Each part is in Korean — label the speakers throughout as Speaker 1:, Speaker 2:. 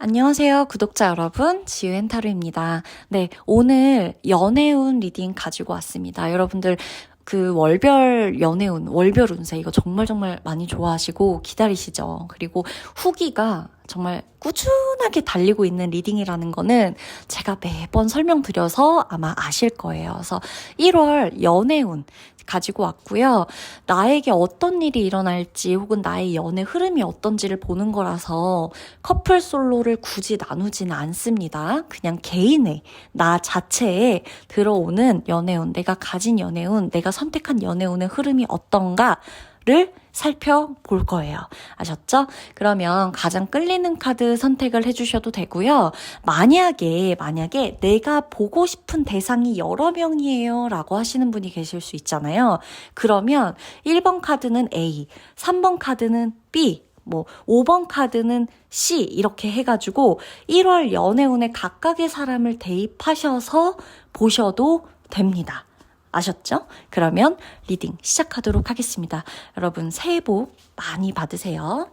Speaker 1: 안녕하세요, 구독자 여러분. 지우앤타로입니다. 네, 오늘 연애운 리딩 가지고 왔습니다. 여러분들 그 월별 연애운, 월별 운세 이거 정말 많이 좋아하시고 기다리시죠. 그리고 후기가 정말 꾸준하게 달리고 있는 리딩이라는 거는 제가 매번 설명드려서 아마 아실 거예요. 그래서 1월 연애운 가지고 왔고요. 나에게 어떤 일이 일어날지 혹은 나의 연애 흐름이 어떤지를 보는 거라서 커플 솔로를 굳이 나누지는 않습니다. 그냥 개인의 나 자체에 들어오는 연애운, 내가 가진 연애운, 내가 선택한 연애운의 흐름이 어떤가를 살펴볼 거예요. 아셨죠? 그러면 가장 끌리는 카드 선택을 해주셔도 되고요. 만약에 내가 보고 싶은 대상이 여러 명이에요 라고 하시는 분이 계실 수 있잖아요. 그러면 1번 카드는 A, 3번 카드는 B, 5번 카드는 C 이렇게 해가지고 1월 연애운에 각각의 사람을 대입하셔서 보셔도 됩니다. 아셨죠? 그러면 리딩 시작하도록 하겠습니다. 여러분 새해 복 많이 받으세요.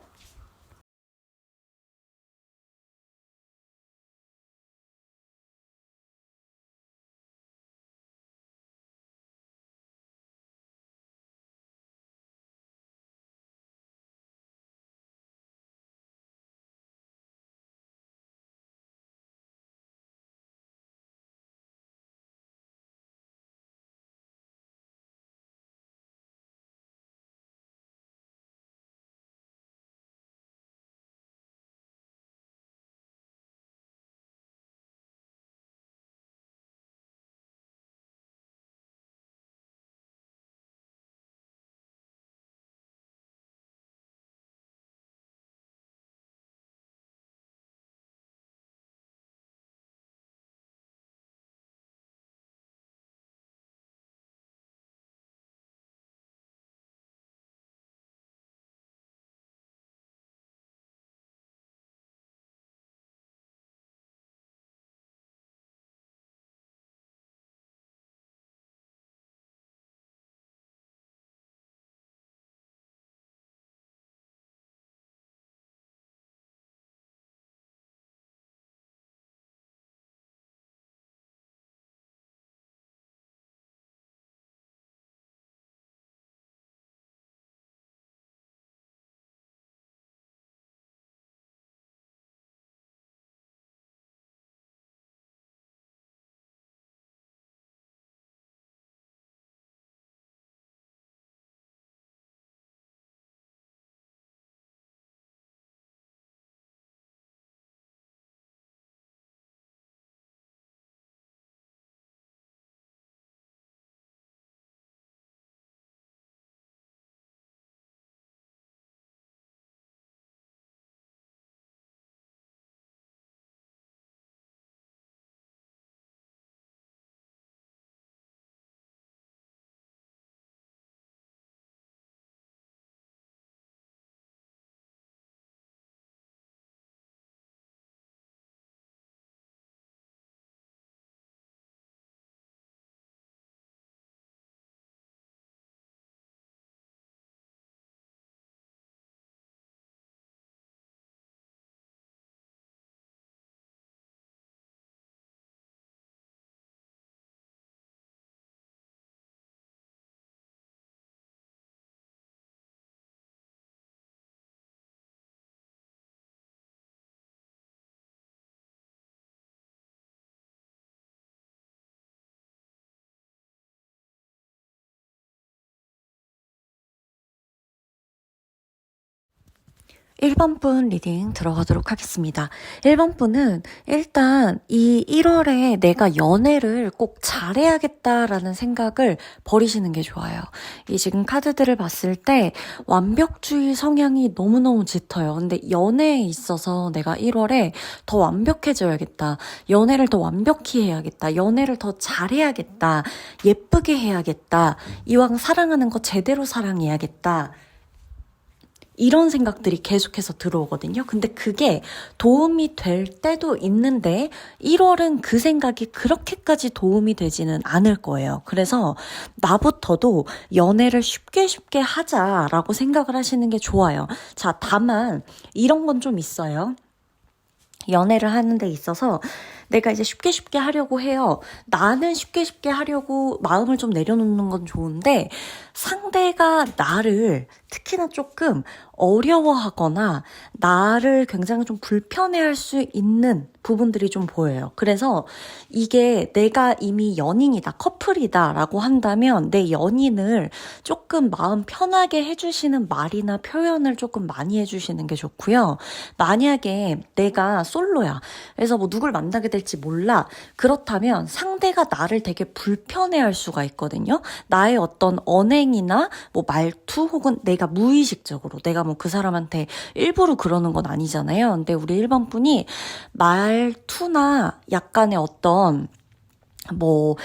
Speaker 1: 일 번 분 리딩 들어가도록 하겠습니다. 1번 분은 일단 이 1월에 내가 연애를 꼭 잘해야겠다라는 생각을 버리시는 게 좋아요. 이 지금 카드들을 봤을 때 완벽주의 성향이 너무너무 짙어요. 근데 연애에 있어서 내가 1월에 더 완벽해져야겠다. 연애를 더 완벽히 해야겠다. 연애를 더 잘해야겠다. 예쁘게 해야겠다. 이왕 사랑하는 거 제대로 사랑해야겠다. 이런 생각들이 계속해서 들어오거든요. 근데 그게 도움이 될 때도 있는데 1월은 그 생각이 그렇게까지 도움이 되지는 않을 거예요. 그래서 나부터도 연애를 쉽게 하자라고 생각을 하시는 게 좋아요. 자, 다만 이런 건 좀 있어요. 연애를 하는 데 있어서 내가 이제 쉽게 쉽게 하려고 해요. 나는 쉽게 쉽게 하려고 마음을 좀 내려놓는 건 좋은데 상대가 나를 특히나 조금 어려워하거나 나를 굉장히 좀 불편해할 수 있는 부분들이 좀 보여요. 그래서 이게 내가 이미 연인이다, 커플이다 라고 한다면 내 연인을 조금 마음 편하게 해주시는 말이나 표현을 조금 많이 해주시는 게 좋고요. 만약에 내가 솔로야. 그래서 뭐 누굴 만나게 될지 몰라. 그렇다면 상대가 나를 되게 불편해할 수가 있거든요. 나의 어떤 언행이나 뭐 말투 혹은 내가 무의식적으로 내가 뭐 그 사람한테 일부러 그러는 건 아니잖아요. 근데 우리 1번 분이 말투나 약간의 어떤 뭐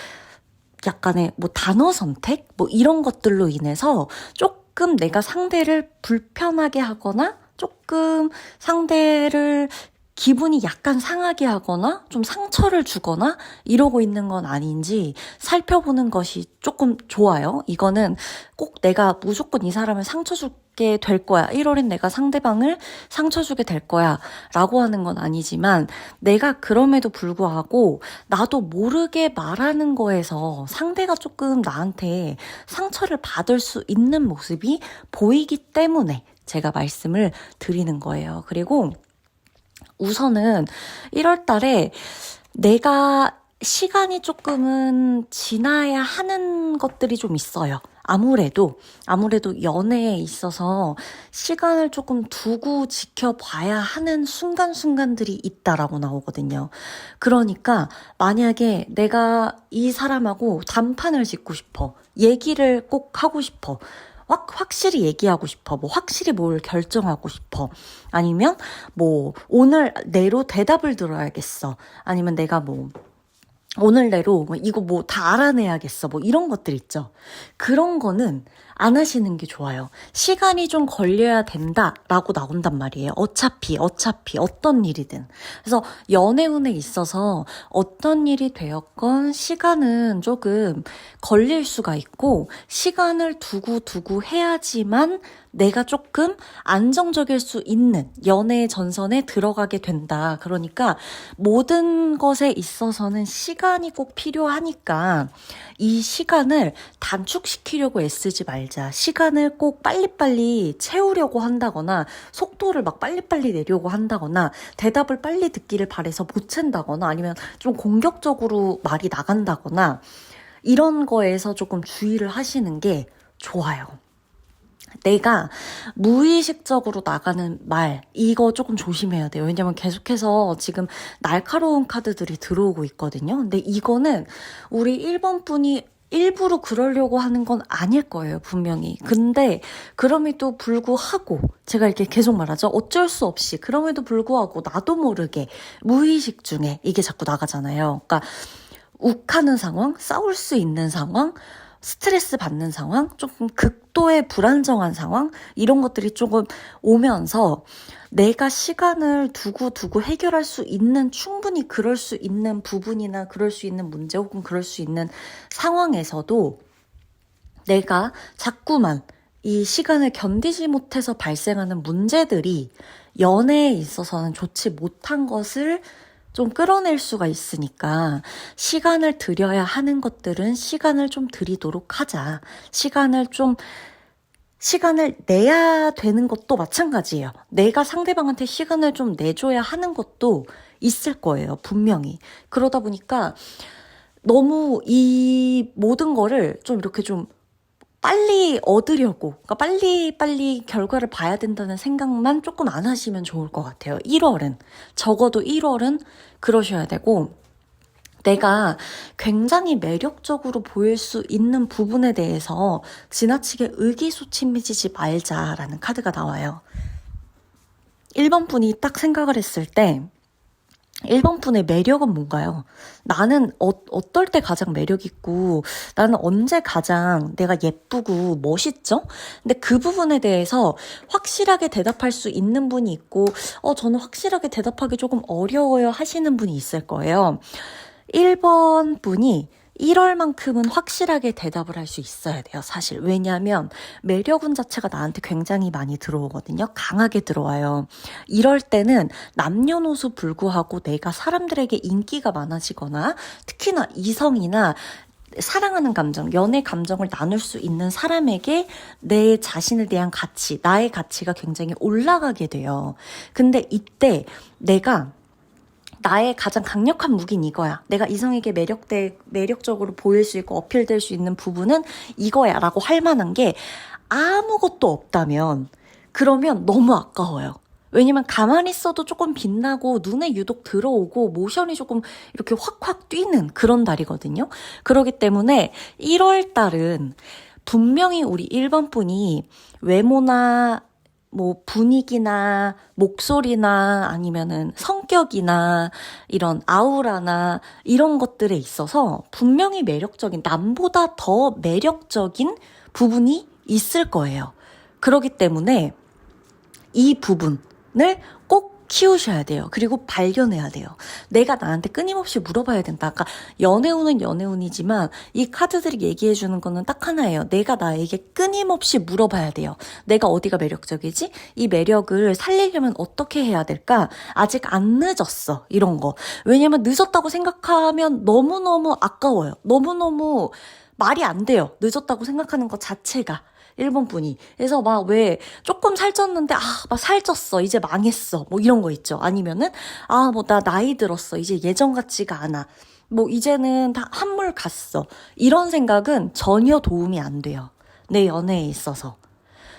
Speaker 1: 약간의 뭐 단어 선택 뭐 이런 것들로 인해서 조금 내가 상대를 불편하게 하거나 조금 상대를 기분이 약간 상하게 하거나 좀 상처를 주거나 이러고 있는 건 아닌지 살펴보는 것이 조금 좋아요. 이거는 꼭 내가 무조건 이 사람을 상처 주게 될 거야. 1월엔 내가 상대방을 상처 주게 될 거야. 라고 하는 건 아니지만 내가 그럼에도 불구하고 나도 모르게 말하는 거에서 상대가 조금 나한테 상처를 받을 수 있는 모습이 보이기 때문에 제가 말씀을 드리는 거예요. 그리고 우선은 1월 달에 내가 시간이 조금은 지나야 하는 것들이 좀 있어요. 아무래도 연애에 있어서 시간을 조금 두고 지켜봐야 하는 순간순간들이 있다라고 나오거든요. 그러니까 만약에 내가 이 사람하고 단판을 짓고 싶어. 얘기를 꼭 하고 싶어. 확실히 얘기하고 싶어. 뭐 확실히 뭘 결정하고 싶어. 아니면 뭐 오늘 내로 대답을 들어야겠어. 아니면 내가 뭐 오늘 내로 이거 뭐 다 알아내야겠어. 뭐 이런 것들 있죠. 그런 거는 안 하시는 게 좋아요. 시간이 좀 걸려야 된다라고 나온단 말이에요. 어차피 어떤 일이든. 그래서 연애운에 있어서 어떤 일이 되었건 시간은 조금 걸릴 수가 있고 시간을 두고 해야지만 내가 조금 안정적일 수 있는 연애의 전선에 들어가게 된다. 그러니까 모든 것에 있어서는 시간이 꼭 필요하니까 이 시간을 단축시키려고 애쓰지 말자. 시간을 꼭 빨리빨리 채우려고 한다거나 속도를 막 빨리빨리 내려고 한다거나 대답을 빨리 듣기를 바래서 못 챈다거나 아니면 좀 공격적으로 말이 나간다거나 이런 거에서 조금 주의를 하시는 게 좋아요. 내가 무의식적으로 나가는 말 이거 조금 조심해야 돼요. 왜냐면 계속해서 지금 날카로운 카드들이 들어오고 있거든요. 근데 이거는 우리 1번 분이 일부러 그러려고 하는 건 아닐 거예요, 분명히. 근데 그럼에도 불구하고 제가 이렇게 계속 말하죠. 어쩔 수 없이 그럼에도 불구하고 나도 모르게 무의식 중에 이게 자꾸 나가잖아요. 그러니까 욱하는 상황, 싸울 수 있는 상황, 스트레스 받는 상황, 조금 극도의 불안정한 상황 이런 것들이 조금 오면서 내가 시간을 두고 해결할 수 있는 충분히 그럴 수 있는 부분이나 그럴 수 있는 문제 혹은 그럴 수 있는 상황에서도 내가 자꾸만 이 시간을 견디지 못해서 발생하는 문제들이 연애에 있어서는 좋지 못한 것을 좀 끌어낼 수가 있으니까 시간을 들여야 하는 것들은 시간을 좀 들이도록 하자. 시간을 내야 되는 것도 마찬가지예요. 내가 상대방한테 시간을 좀 내줘야 하는 것도 있을 거예요. 분명히. 그러다 보니까 너무 이 모든 거를 좀 이렇게 좀 빨리 얻으려고, 그러니까 빨리 결과를 봐야 된다는 생각만 조금 안 하시면 좋을 것 같아요. 1월은. 적어도 1월은 그러셔야 되고, 내가 굉장히 매력적으로 보일 수 있는 부분에 대해서 지나치게 의기소침해지지 말자라는 카드가 나와요. 1번 분이 딱 생각을 했을 때, 1번 분의 매력은 뭔가요? 나는 어떨 때 가장 매력 있고 나는 언제 가장 내가 예쁘고 멋있죠? 근데 그 부분에 대해서 확실하게 대답할 수 있는 분이 있고 저는 확실하게 대답하기 조금 어려워요 하시는 분이 있을 거예요. 1번 분이 1월만큼은 확실하게 대답을 할 수 있어야 돼요, 사실. 왜냐하면 매력운 자체가 나한테 굉장히 많이 들어오거든요. 강하게 들어와요. 이럴 때는 남녀노소 불구하고 내가 사람들에게 인기가 많아지거나 특히나 이성이나 사랑하는 감정, 연애 감정을 나눌 수 있는 사람에게 내 자신에 대한 가치, 나의 가치가 굉장히 올라가게 돼요. 근데 이때 내가 나의 가장 강력한 무기는 이거야. 내가 이성에게 매력적으로 보일 수 있고 어필될 수 있는 부분은 이거야 라고 할 만한 게 아무것도 없다면 그러면 너무 아까워요. 왜냐면 가만히 있어도 조금 빛나고 눈에 유독 들어오고 모션이 조금 이렇게 확확 뛰는 그런 달이거든요. 그렇기 때문에 1월 달은 분명히 우리 1번 분이 외모나 뭐 분위기나 목소리나 아니면은 성격이나 이런 아우라나 이런 것들에 있어서 분명히 매력적인, 남보다 더 매력적인 부분이 있을 거예요. 그렇기 때문에 이 부분을 꼭 키우셔야 돼요. 그리고 발견해야 돼요. 내가 나한테 끊임없이 물어봐야 된다. 아까 연애운은 연애운이지만 이 카드들이 얘기해 주는 거는 딱 하나예요. 내가 나에게 끊임없이 물어봐야 돼요. 내가 어디가 매력적이지? 이 매력을 살리려면 어떻게 해야 될까? 아직 안 늦었어. 이런 거. 왜냐면 늦었다고 생각하면 너무너무 아까워요. 너무너무 말이 안 돼요. 늦었다고 생각하는 것 자체가. 1번 분이. 그래서 막 왜 조금 살쪘는데 막 살쪘어. 이제 망했어. 뭐 이런 거 있죠. 아니면은 뭐 나 나이 들었어. 이제 예전 같지가 않아. 뭐 이제는 다 한물 갔어. 이런 생각은 전혀 도움이 안 돼요. 내 연애에 있어서.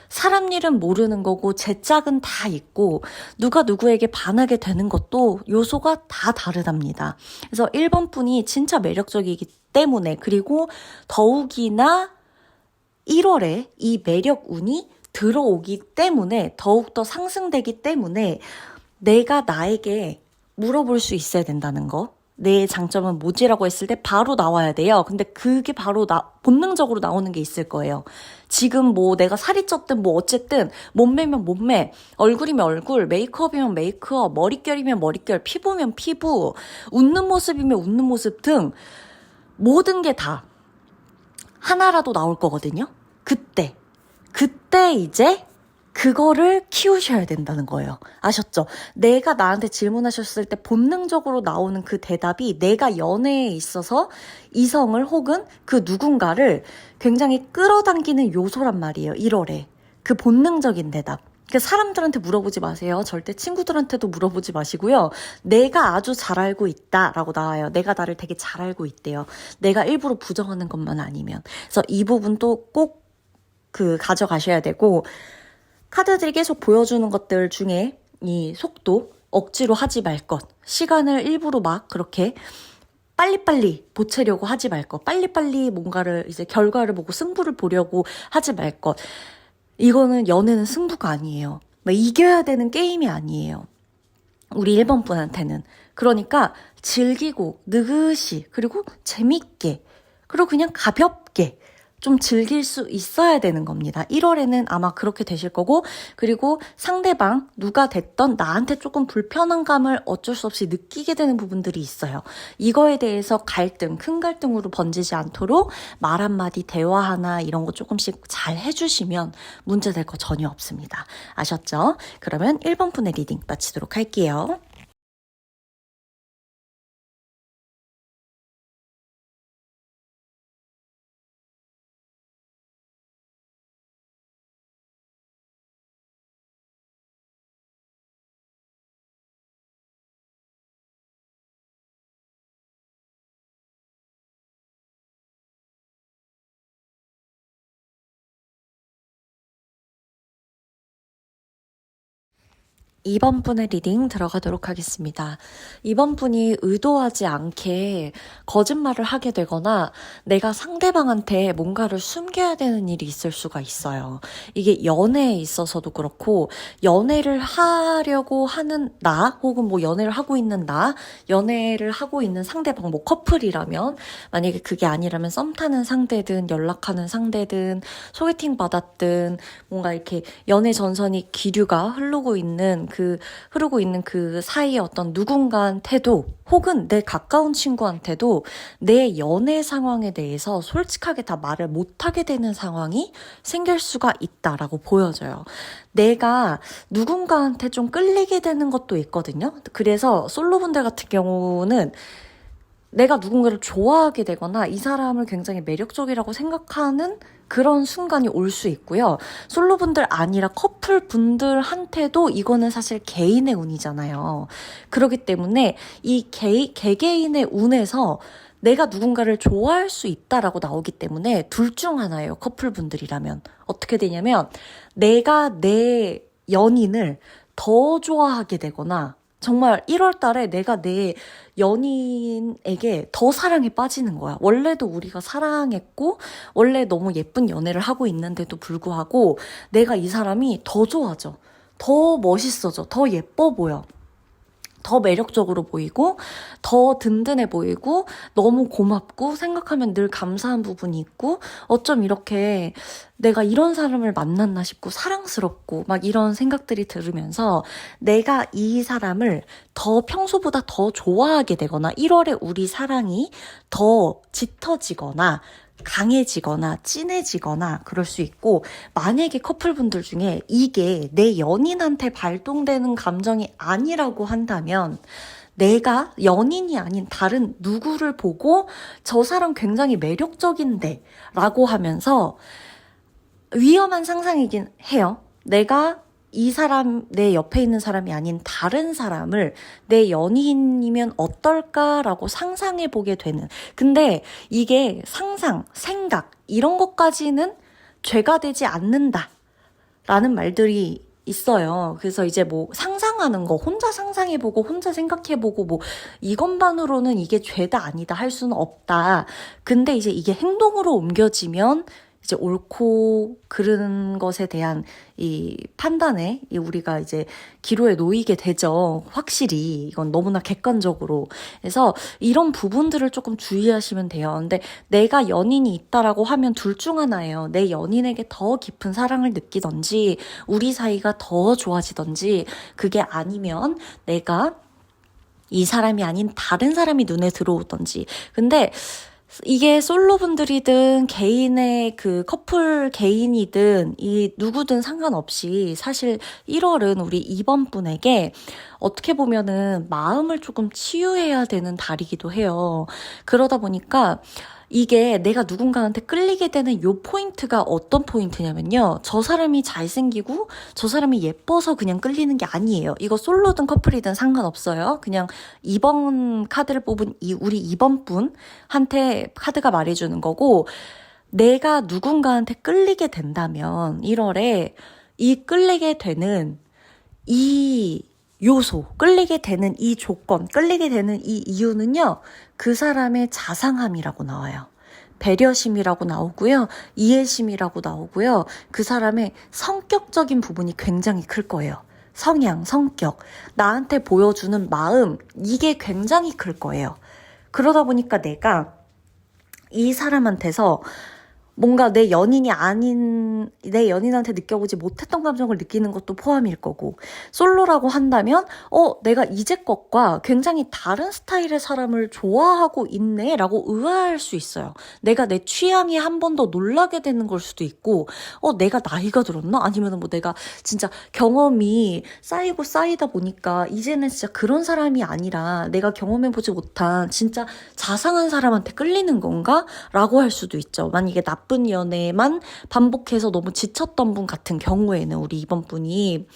Speaker 1: 사람 일은 모르는 거고 제 짝은 다 있고 누가 누구에게 반하게 되는 것도 요소가 다 다르답니다. 그래서 1번 분이 진짜 매력적이기 때문에 그리고 더욱이나 1월에 이 매력운이 들어오기 때문에 더욱더 상승되기 때문에 내가 나에게 물어볼 수 있어야 된다는 거. 내 장점은 뭐지라고 했을 때 바로 나와야 돼요. 근데 그게 바로 본능적으로 나오는 게 있을 거예요. 지금 뭐 내가 살이 쪘든 뭐 어쨌든 몸매면 몸매, 얼굴이면 얼굴, 메이크업이면 메이크업, 머릿결이면 머릿결, 피부면 피부, 웃는 모습이면 웃는 모습 등 모든 게 다 하나라도 나올 거거든요. 그때 이제 그거를 키우셔야 된다는 거예요. 아셨죠? 내가 나한테 질문하셨을 때 본능적으로 나오는 그 대답이 내가 연애에 있어서 이성을 혹은 그 누군가를 굉장히 끌어당기는 요소란 말이에요. 1월에. 그 본능적인 대답. 사람들한테 물어보지 마세요. 절대 친구들한테도 물어보지 마시고요. 내가 아주 잘 알고 있다라고 나와요. 내가 나를 되게 잘 알고 있대요. 내가 일부러 부정하는 것만 아니면. 그래서 이 부분도 꼭 가져가셔야 되고 카드들이 계속 보여주는 것들 중에 이 속도 억지로 하지 말 것. 시간을 일부러 막 그렇게 빨리빨리 보채려고 하지 말 것. 빨리빨리 뭔가를 이제 결과를 보고 승부를 보려고 하지 말 것. 이거는 연애는 승부가 아니에요. 이겨야 되는 게임이 아니에요. 우리 1번 분한테는. 그러니까 즐기고 느긋이 그리고 재밌게 그리고 그냥 가볍게 좀 즐길 수 있어야 되는 겁니다. 1월에는 아마 그렇게 되실 거고 그리고 상대방 누가 됐던 나한테 조금 불편한 감을 어쩔 수 없이 느끼게 되는 부분들이 있어요. 이거에 대해서 큰 갈등으로 번지지 않도록 말 한마디 대화 하나 이런 거 조금씩 잘 해주시면 문제될 거 전혀 없습니다. 아셨죠? 그러면 1번 분의 리딩 마치도록 할게요. 이번 분의 리딩 들어가도록 하겠습니다. 이번 분이 의도하지 않게 거짓말을 하게 되거나 내가 상대방한테 뭔가를 숨겨야 되는 일이 있을 수가 있어요. 이게 연애에 있어서도 그렇고 연애를 하려고 하는 나 혹은 뭐 연애를 하고 있는 연애를 하고 있는 상대방 뭐 커플이라면 만약에 그게 아니라면 썸 타는 상대든 연락하는 상대든 소개팅 받았든 뭔가 이렇게 연애 전선이 기류가 흐르고 있는 흐르고 있는 그 사이에 어떤 누군가한테도 혹은 내 가까운 친구한테도 내 연애 상황에 대해서 솔직하게 다 말을 못하게 되는 상황이 생길 수가 있다라고 보여져요. 내가 누군가한테 좀 끌리게 되는 것도 있거든요. 그래서 솔로분들 같은 경우는 내가 누군가를 좋아하게 되거나 이 사람을 굉장히 매력적이라고 생각하는 그런 순간이 올 수 있고요. 솔로분들 아니라 커플분들한테도 이거는 사실 개인의 운이잖아요. 그렇기 때문에 이 개개인의 운에서 내가 누군가를 좋아할 수 있다라고 나오기 때문에 둘 중 하나예요. 커플분들이라면. 어떻게 되냐면 내가 내 연인을 더 좋아하게 되거나 정말 1월 달에 내가 내 연인에게 더 사랑에 빠지는 거야. 원래도 우리가 사랑했고, 원래 너무 예쁜 연애를 하고 있는데도 불구하고, 내가 이 사람이 더 좋아져. 더 멋있어져. 더 예뻐 보여. 더 매력적으로 보이고 더 든든해 보이고 너무 고맙고 생각하면 늘 감사한 부분이 있고 어쩜 이렇게 내가 이런 사람을 만났나 싶고 사랑스럽고 막 이런 생각들이 들으면서 내가 이 사람을 더 평소보다 더 좋아하게 되거나 1월에 우리 사랑이 더 짙어지거나 강해지거나 진해지거나 그럴 수 있고 만약에 커플분들 중에 이게 내 연인한테 발동되는 감정이 아니라고 한다면 내가 연인이 아닌 다른 누구를 보고 저 사람 굉장히 매력적인데 라고 하면서 위험한 상상이긴 해요. 내가 이 사람, 내 옆에 있는 사람이 아닌 다른 사람을 내 연인이면 어떨까라고 상상해보게 되는. 근데 이게 상상, 생각, 이런 것까지는 죄가 되지 않는다. 라는 말들이 있어요. 그래서 이제 뭐 상상하는 거, 혼자 상상해보고, 혼자 생각해보고, 뭐, 이것만으로는 이게 죄다 아니다 할 수는 없다. 근데 이제 이게 행동으로 옮겨지면 이제 옳고 그른 것에 대한 이 판단에 우리가 이제 기로에 놓이게 되죠. 확실히 이건 너무나 객관적으로. 그래서 이런 부분들을 조금 주의하시면 돼요. 근데 내가 연인이 있다라고 하면 둘 중 하나예요. 내 연인에게 더 깊은 사랑을 느끼던지 우리 사이가 더 좋아지던지 그게 아니면 내가 이 사람이 아닌 다른 사람이 눈에 들어오던지. 근데 이게 솔로분들이든 개인의 그 커플 개인이든 이 누구든 상관없이 사실 1월은 우리 2번 분에게 어떻게 보면은 마음을 조금 치유해야 되는 달이기도 해요. 그러다 보니까 이게 내가 누군가한테 끌리게 되는 요 포인트가 어떤 포인트냐면요. 저 사람이 잘생기고 저 사람이 예뻐서 그냥 끌리는 게 아니에요. 이거 솔로든 커플이든 상관없어요. 그냥 2번 카드를 뽑은 우리 2번 분한테 카드가 말해주는 거고 내가 누군가한테 끌리게 된다면 1월에 이 끌리게 되는 이 요소, 끌리게 되는 이 조건, 끌리게 되는 이 이유는요, 그 사람의 자상함이라고 나와요. 배려심이라고 나오고요, 이해심이라고 나오고요, 그 사람의 성격적인 부분이 굉장히 클 거예요. 성향, 성격, 나한테 보여주는 마음, 이게 굉장히 클 거예요. 그러다 보니까 내가 이 사람한테서 뭔가 내 연인이 아닌 내 연인한테 느껴보지 못했던 감정을 느끼는 것도 포함일 거고 솔로라고 한다면 내가 이제껏과 굉장히 다른 스타일의 사람을 좋아하고 있네 라고 의아할 수 있어요. 내가 내 취향에 한 번 더 놀라게 되는 걸 수도 있고 내가 나이가 들었나? 아니면 뭐 내가 진짜 경험이 쌓이고 쌓이다 보니까 이제는 진짜 그런 사람이 아니라 내가 경험해보지 못한 진짜 자상한 사람한테 끌리는 건가? 라고 할 수도 있죠. 만약에 나쁜 연애만 반복해서 너무 지쳤던 분 같은 경우에는 우리 이번 분이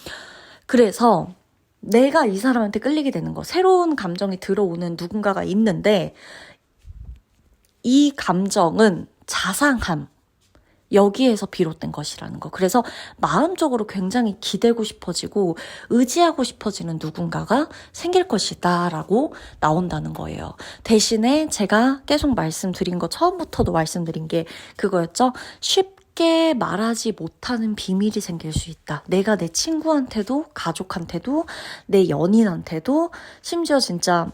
Speaker 1: 그래서 내가 이 사람한테 끌리게 되는 거 새로운 감정이 들어오는 누군가가 있는데 이 감정은 자상함 여기에서 비롯된 것이라는 거. 그래서 마음적으로 굉장히 기대고 싶어지고 의지하고 싶어지는 누군가가 생길 것이다 라고 나온다는 거예요. 대신에 제가 계속 말씀드린 거 처음부터도 말씀드린 게 그거였죠. 쉽게 말하지 못하는 비밀이 생길 수 있다. 내가 내 친구한테도 가족한테도 내 연인한테도 심지어 진짜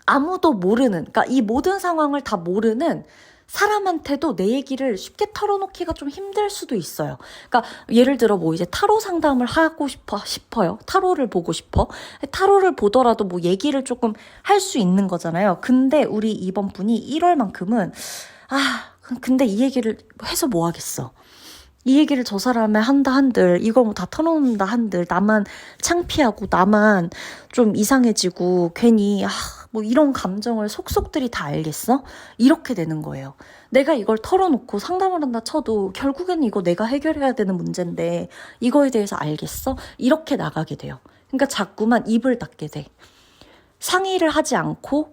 Speaker 1: 아무도 모르는 그러니까 이 모든 상황을 다 모르는 사람한테도 내 얘기를 쉽게 털어놓기가 좀 힘들 수도 있어요. 그러니까 예를 들어 뭐 이제 타로 상담을 하고 싶어요. 타로를 보고 싶어. 타로를 보더라도 뭐 얘기를 조금 할 수 있는 거잖아요. 근데 우리 이번 분이 1월만큼은 근데 이 얘기를 해서 뭐 하겠어. 이 얘기를 저 사람에 한다 한들, 이거 뭐 다 털어놓는다 한들, 나만 창피하고, 나만 좀 이상해지고, 괜히, 뭐 이런 감정을 속속들이 다 알겠어? 이렇게 되는 거예요. 내가 이걸 털어놓고 상담을 한다 쳐도, 결국에는 이거 내가 해결해야 되는 문제인데, 이거에 대해서 알겠어? 이렇게 나가게 돼요. 그러니까 자꾸만 입을 닫게 돼. 상의를 하지 않고,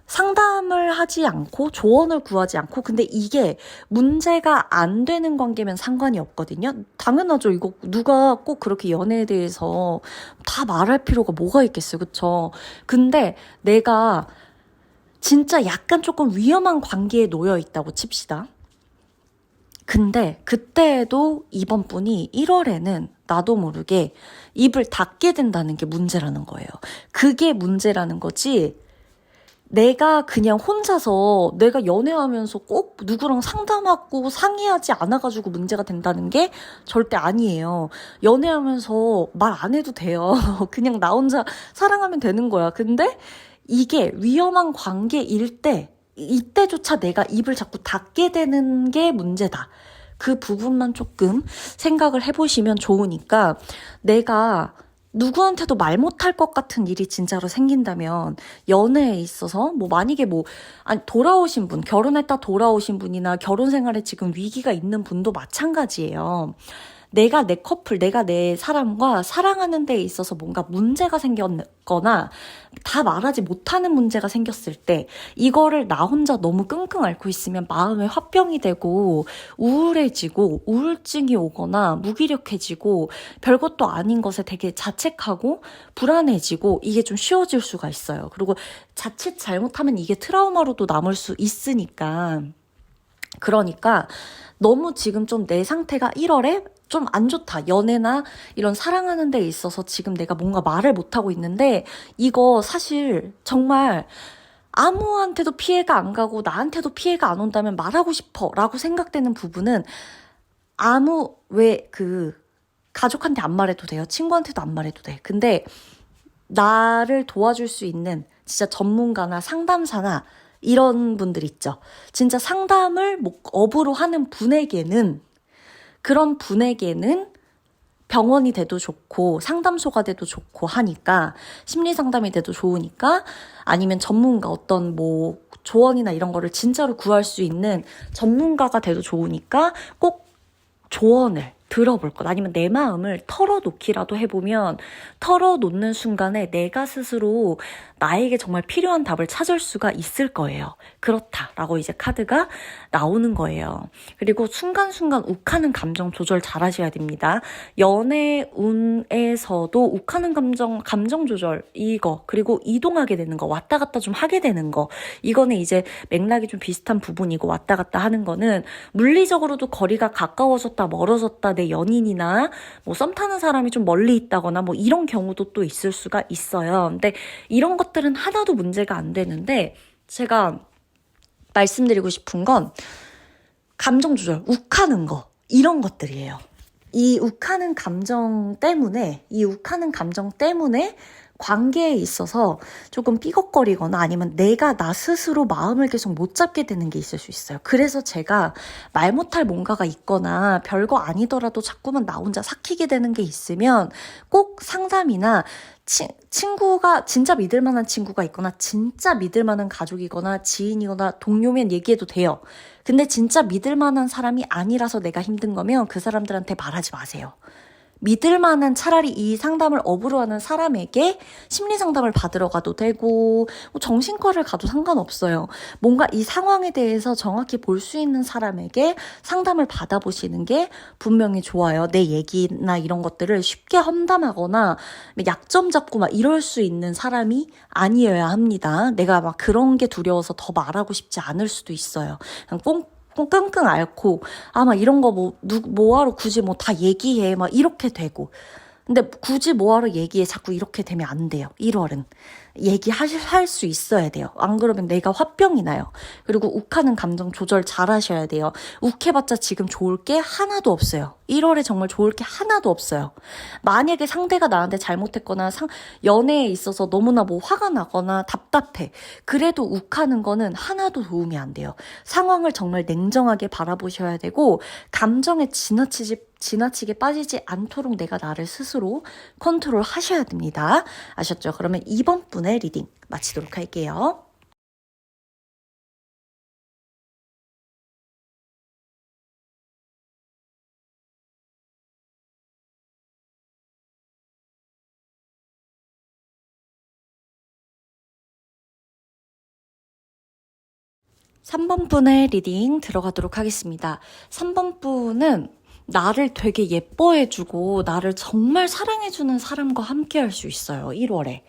Speaker 1: 상담을 하지 않고 조언을 구하지 않고 근데 이게 문제가 안 되는 관계면 상관이 없거든요. 당연하죠. 이거 누가 꼭 그렇게 연애에 대해서 다 말할 필요가 뭐가 있겠어요. 그쵸? 근데 내가 진짜 약간 조금 위험한 관계에 놓여 있다고 칩시다. 근데 그때에도 이번 분이 1월에는 나도 모르게 입을 닫게 된다는 게 문제라는 거예요. 그게 문제라는 거지. 내가 그냥 혼자서 내가 연애하면서 꼭 누구랑 상담하고 상의하지 않아가지고 문제가 된다는 게 절대 아니에요. 연애하면서 말 안 해도 돼요. 그냥 나 혼자 사랑하면 되는 거야. 근데 이게 위험한 관계일 때, 이때조차 내가 입을 자꾸 닫게 되는 게 문제다. 그 부분만 조금 생각을 해보시면 좋으니까 내가 누구한테도 말 못할 것 같은 일이 진짜로 생긴다면 연애에 있어서 뭐 만약에 돌아오신 분, 결혼했다 돌아오신 분이나 결혼 생활에 지금 위기가 있는 분도 마찬가지예요. 내가 내 커플, 내가 내 사람과 사랑하는 데에 있어서 뭔가 문제가 생겼거나 다 말하지 못하는 문제가 생겼을 때 이거를 나 혼자 너무 끙끙 앓고 있으면 마음에 화병이 되고 우울해지고 우울증이 오거나 무기력해지고 별것도 아닌 것에 되게 자책하고 불안해지고 이게 좀 쉬워질 수가 있어요. 그리고 자칫 잘못하면 이게 트라우마로도 남을 수 있으니까 그러니까 너무 지금 좀 내 상태가 1월에 좀 안 좋다. 연애나 이런 사랑하는 데 있어서 지금 내가 뭔가 말을 못하고 있는데 이거 사실 정말 아무한테도 피해가 안 가고 나한테도 피해가 안 온다면 말하고 싶어 라고 생각되는 부분은 가족한테 안 말해도 돼요. 친구한테도 안 말해도 돼. 근데 나를 도와줄 수 있는 진짜 전문가나 상담사나 이런 분들 있죠. 진짜 상담을 업으로 하는 분에게는 그런 분에게는 병원이 돼도 좋고 상담소가 돼도 좋고 하니까 심리 상담이 돼도 좋으니까 아니면 전문가 어떤 뭐 조언이나 이런 거를 진짜로 구할 수 있는 전문가가 돼도 좋으니까 꼭 조언을 들어볼 것 아니면 내 마음을 털어놓기라도 해보면 털어놓는 순간에 내가 스스로 나에게 정말 필요한 답을 찾을 수가 있을 거예요. 그렇다라고 이제 카드가 나오는 거예요. 그리고 순간순간 욱하는 감정 조절 잘 하셔야 됩니다. 연애운에서도 욱하는 감정 조절 이거 그리고 이동하게 되는 거 왔다 갔다 좀 하게 되는 거 이거는 이제 맥락이 좀 비슷한 부분이고 왔다 갔다 하는 거는 물리적으로도 거리가 가까워졌다 멀어졌다 내 연인이나 뭐 썸 타는 사람이 좀 멀리 있다거나 뭐 이런 경우도 또 있을 수가 있어요. 근데 이런 것들은 하나도 문제가 안 되는데 제가 말씀드리고 싶은 건 감정 조절, 욱하는 거 이런 것들이에요. 이 욱하는 감정 때문에 관계에 있어서 조금 삐걱거리거나 아니면 내가 나 스스로 마음을 계속 못 잡게 되는 게 있을 수 있어요. 그래서 제가 말 못할 뭔가가 있거나 별거 아니더라도 자꾸만 나 혼자 삭히게 되는 게 있으면 꼭 상담이나 친구가 진짜 믿을 만한 친구가 있거나 진짜 믿을 만한 가족이거나 지인이거나 동료면 얘기해도 돼요. 근데 진짜 믿을 만한 사람이 아니라서 내가 힘든 거면 그 사람들한테 말하지 마세요. 믿을 만한 차라리 이 상담을 업으로 하는 사람에게 심리 상담을 받으러 가도 되고 뭐 정신과를 가도 상관없어요. 뭔가 이 상황에 대해서 정확히 볼 수 있는 사람에게 상담을 받아보시는 게 분명히 좋아요. 내 얘기나 이런 것들을 쉽게 험담하거나 약점 잡고 막 이럴 수 있는 사람이 아니어야 합니다. 내가 막 그런 게 두려워서 더 말하고 싶지 않을 수도 있어요. 그냥 끙끙 앓고 막 이런 거 뭐하러 굳이 뭐 다 얘기해 막 이렇게 되고 근데 굳이 뭐하러 얘기해 자꾸 이렇게 되면 안 돼요. 1월은 얘기할 수 있어야 돼요. 안 그러면 내가 화병이 나요. 그리고 욱하는 감정 조절 잘 하셔야 돼요. 욱해봤자 지금 좋을 게 하나도 없어요. 1월에 정말 좋을 게 하나도 없어요. 만약에 상대가 나한테 잘못했거나 연애에 있어서 너무나 뭐 화가 나거나 답답해. 그래도 욱하는 거는 하나도 도움이 안 돼요. 상황을 정말 냉정하게 바라보셔야 되고 감정에 지나치게 빠지지 않도록 내가 나를 스스로 컨트롤 하셔야 됩니다. 아셨죠? 그러면 이번 분의 리딩 마치도록 할게요. (3번) 분의 리딩 들어가도록 하겠습니다. (3번) 분은 나를 되게 예뻐해주고 나를 정말 사랑해주는 사람과 함께 할 수 있어요. 1월에.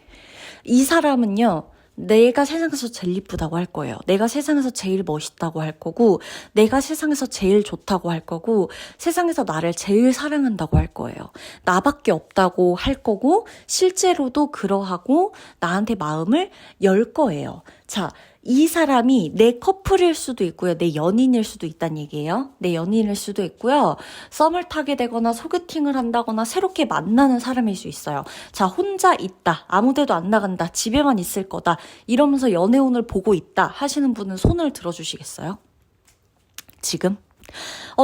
Speaker 1: 이 사람은요. 내가 세상에서 제일 이쁘다고 할 거예요. 내가 세상에서 제일 멋있다고 할 거고 내가 세상에서 제일 좋다고 할 거고 세상에서 나를 제일 사랑한다고 할 거예요. 나밖에 없다고 할 거고 실제로도 그러하고 나한테 마음을 열 거예요. 자, 이 사람이 내 커플일 수도 있고요. 내 연인일 수도 있다는 얘기예요. 내 연인일 수도 있고요. 썸을 타게 되거나 소개팅을 한다거나 새롭게 만나는 사람일 수 있어요. 자, 혼자 있다. 아무데도 안 나간다. 집에만 있을 거다. 이러면서 연애운을 보고 있다 하시는 분은 손을 들어주시겠어요? 지금?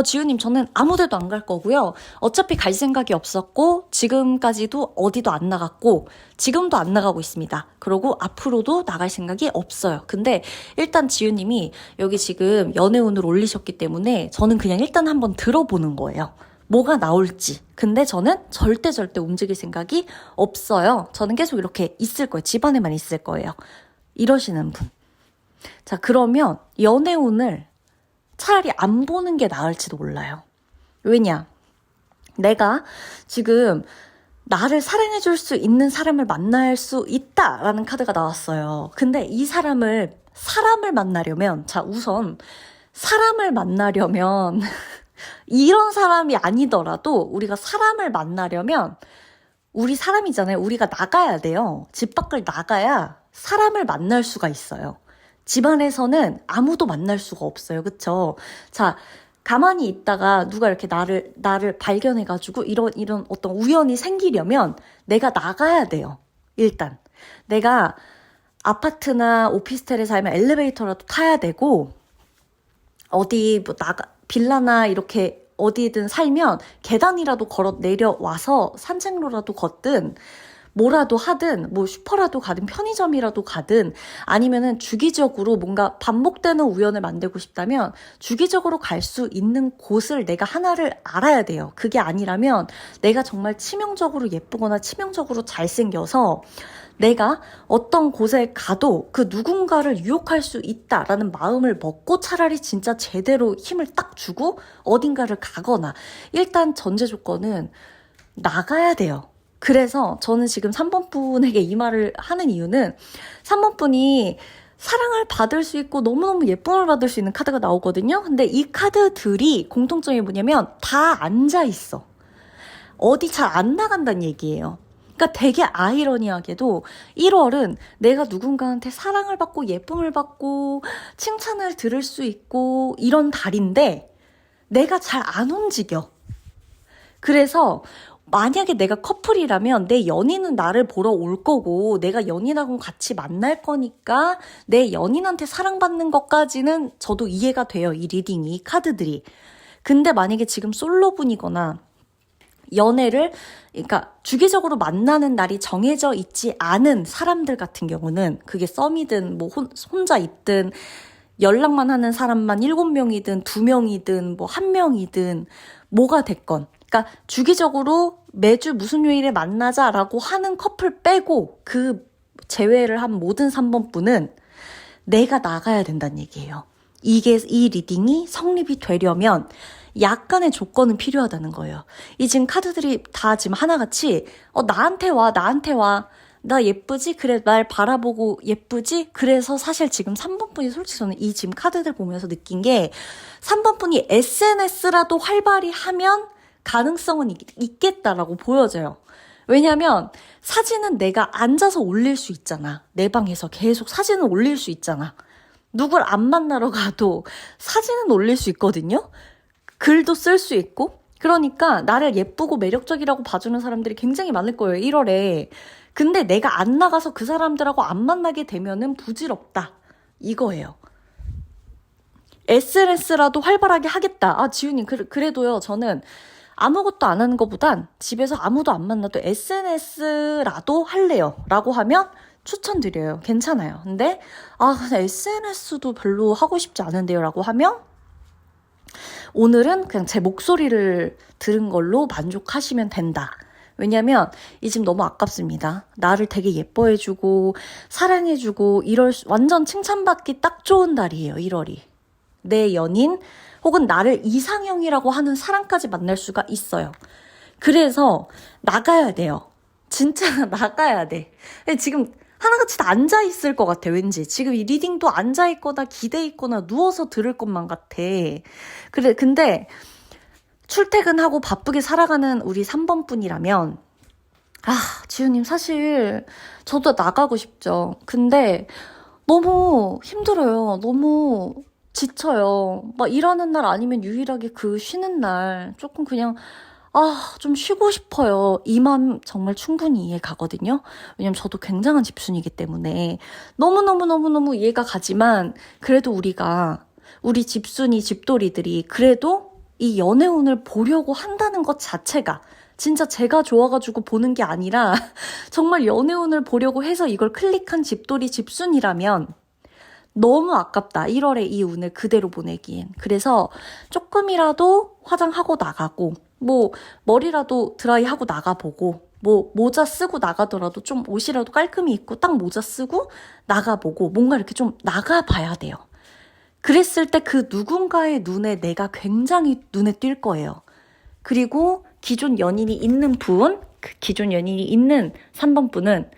Speaker 1: 지우님, 저는 아무데도 안 갈 거고요. 어차피 갈 생각이 없었고 지금까지도 어디도 안 나갔고 지금도 안 나가고 있습니다. 그리고 앞으로도 나갈 생각이 없어요. 근데 일단 지우님이 여기 지금 연애운을 올리셨기 때문에 저는 그냥 일단 한번 들어보는 거예요. 뭐가 나올지. 근데 저는 절대 움직일 생각이 없어요. 저는 계속 이렇게 있을 거예요. 집안에만 있을 거예요. 이러시는 분. 자, 그러면 연애운을 차라리 안 보는 게 나을지도 몰라요. 왜냐? 내가 지금 나를 사랑해줄 수 있는 사람을 만날 수 있다라는 카드가 나왔어요. 근데 이 사람을 만나려면, 자, 우선 사람을 만나려면 이런 사람이 아니더라도 우리가 사람을 만나려면 우리 사람이잖아요. 우리가 나가야 돼요. 집 밖을 나가야 사람을 만날 수가 있어요. 집안에서는 아무도 만날 수가 없어요. 그쵸? 자, 가만히 있다가 누가 이렇게 나를 발견해가지고 이런 어떤 우연이 생기려면 내가 나가야 돼요. 일단. 내가 아파트나 오피스텔에 살면 엘리베이터라도 타야 되고, 어디 빌라나 이렇게 어디든 살면 계단이라도 걸어 내려와서 산책로라도 걷든, 뭐라도 하든 뭐 슈퍼라도 가든 편의점이라도 가든 아니면은 주기적으로 뭔가 반복되는 우연을 만들고 싶다면 주기적으로 갈 수 있는 곳을 내가 하나를 알아야 돼요. 그게 아니라면 내가 정말 치명적으로 예쁘거나 치명적으로 잘생겨서 내가 어떤 곳에 가도 그 누군가를 유혹할 수 있다라는 마음을 먹고 차라리 진짜 제대로 힘을 딱 주고 어딘가를 가거나 일단 전제 조건은 나가야 돼요. 그래서 저는 지금 3번 분에게 이 말을 하는 이유는 3번 분이 사랑을 받을 수 있고 너무너무 예쁨을 받을 수 있는 카드가 나오거든요. 근데 이 카드들이 공통점이 뭐냐면 다 앉아있어. 어디 잘 안 나간다는 얘기예요. 그러니까 되게 아이러니하게도 1월은 내가 누군가한테 사랑을 받고 예쁨을 받고 칭찬을 들을 수 있고 이런 달인데 내가 잘 안 움직여. 그래서 만약에 내가 커플이라면 내 연인은 나를 보러 올 거고 내가 연인하고 같이 만날 거니까 내 연인한테 사랑받는 것까지는 저도 이해가 돼요. 이 리딩이, 이 카드들이. 근데 만약에 지금 솔로분이거나 연애를 그러니까 주기적으로 만나는 날이 정해져 있지 않은 사람들 같은 경우는 그게 썸이든 뭐 혼자 있든 연락만 하는 사람만 7명이든 2명이든 뭐 1명이든 뭐가 됐건 그러니까 주기적으로 매주 무슨 요일에 만나자라고 하는 커플 빼고 그 제외를 한 모든 3번 분은 내가 나가야 된다는 얘기예요. 이 리딩이 성립이 되려면 약간의 조건은 필요하다는 거예요. 이 지금 카드들이 다 지금 하나같이 나한테 와. 나 예쁘지? 그래, 날 바라보고 예쁘지? 그래서 사실 지금 3번 분이 솔직히 저는 이 지금 카드들 보면서 느낀 게 3번 분이 SNS라도 활발히 하면 가능성은 있겠다라고 보여져요. 왜냐면 사진은 내가 앉아서 올릴 수 있잖아. 내 방에서 계속 사진을 올릴 수 있잖아. 누굴 안 만나러 가도 사진은 올릴 수 있거든요. 글도 쓸 수 있고. 그러니까 나를 예쁘고 매력적이라고 봐주는 사람들이 굉장히 많을 거예요, 1월에. 근데 내가 안 나가서 그 사람들하고 안 만나게 되면은 부질없다. 이거예요. SNS라도 활발하게 하겠다. 아, 지훈님, 그래도요, 저는 아무것도 안 하는 것보단 집에서 아무도 안 만나도 SNS라도 할래요. 라고 하면 추천드려요. 괜찮아요. 근데, 그냥 SNS도 별로 하고 싶지 않은데요. 라고 하면, 오늘은 그냥 제 목소리를 들은 걸로 만족하시면 된다. 왜냐면 이 집 너무 아깝습니다. 나를 되게 예뻐해주고 사랑해주고 완전 칭찬받기 딱 좋은 달이에요. 1월이. 내 연인 혹은 나를 이상형이라고 하는 사람까지 만날 수가 있어요. 그래서 나가야 돼요. 진짜 나가야 돼. 지금 하나같이 다 앉아있을 것 같아, 왠지. 지금 이 리딩도 앉아있거나 기대있거나 누워서 들을 것만 같아. 근데 출퇴근하고 바쁘게 살아가는 우리 3번 분이라면, 지훈님, 사실 저도 나가고 싶죠. 근데 너무 힘들어요. 너무 지쳐요. 막 일하는 날 아니면 유일하게 그 쉬는 날 조금 그냥 좀 쉬고 싶어요. 이 마음 정말 충분히 이해 가거든요. 왜냐면 저도 굉장한 집순이기 때문에 너무너무너무너무 이해가 가지만 그래도 우리 집순이 집돌이들이 그래도 이 연애운을 보려고 한다는 것 자체가 진짜 제가 좋아가지고 보는 게 아니라 정말 연애운을 보려고 해서 이걸 클릭한 집돌이 집순이라면 너무 아깝다. 1월에 이 운을 그대로 보내기엔. 그래서 조금이라도 화장하고 나가고 뭐 머리라도 드라이하고 나가보고 뭐 모자 쓰고 나가더라도 좀 옷이라도 깔끔히 입고 딱 모자 쓰고 나가보고 뭔가 이렇게 좀 나가봐야 돼요. 그랬을 때 그 누군가의 눈에 내가 굉장히 눈에 띌 거예요. 그리고 기존 연인이 있는 3번 분은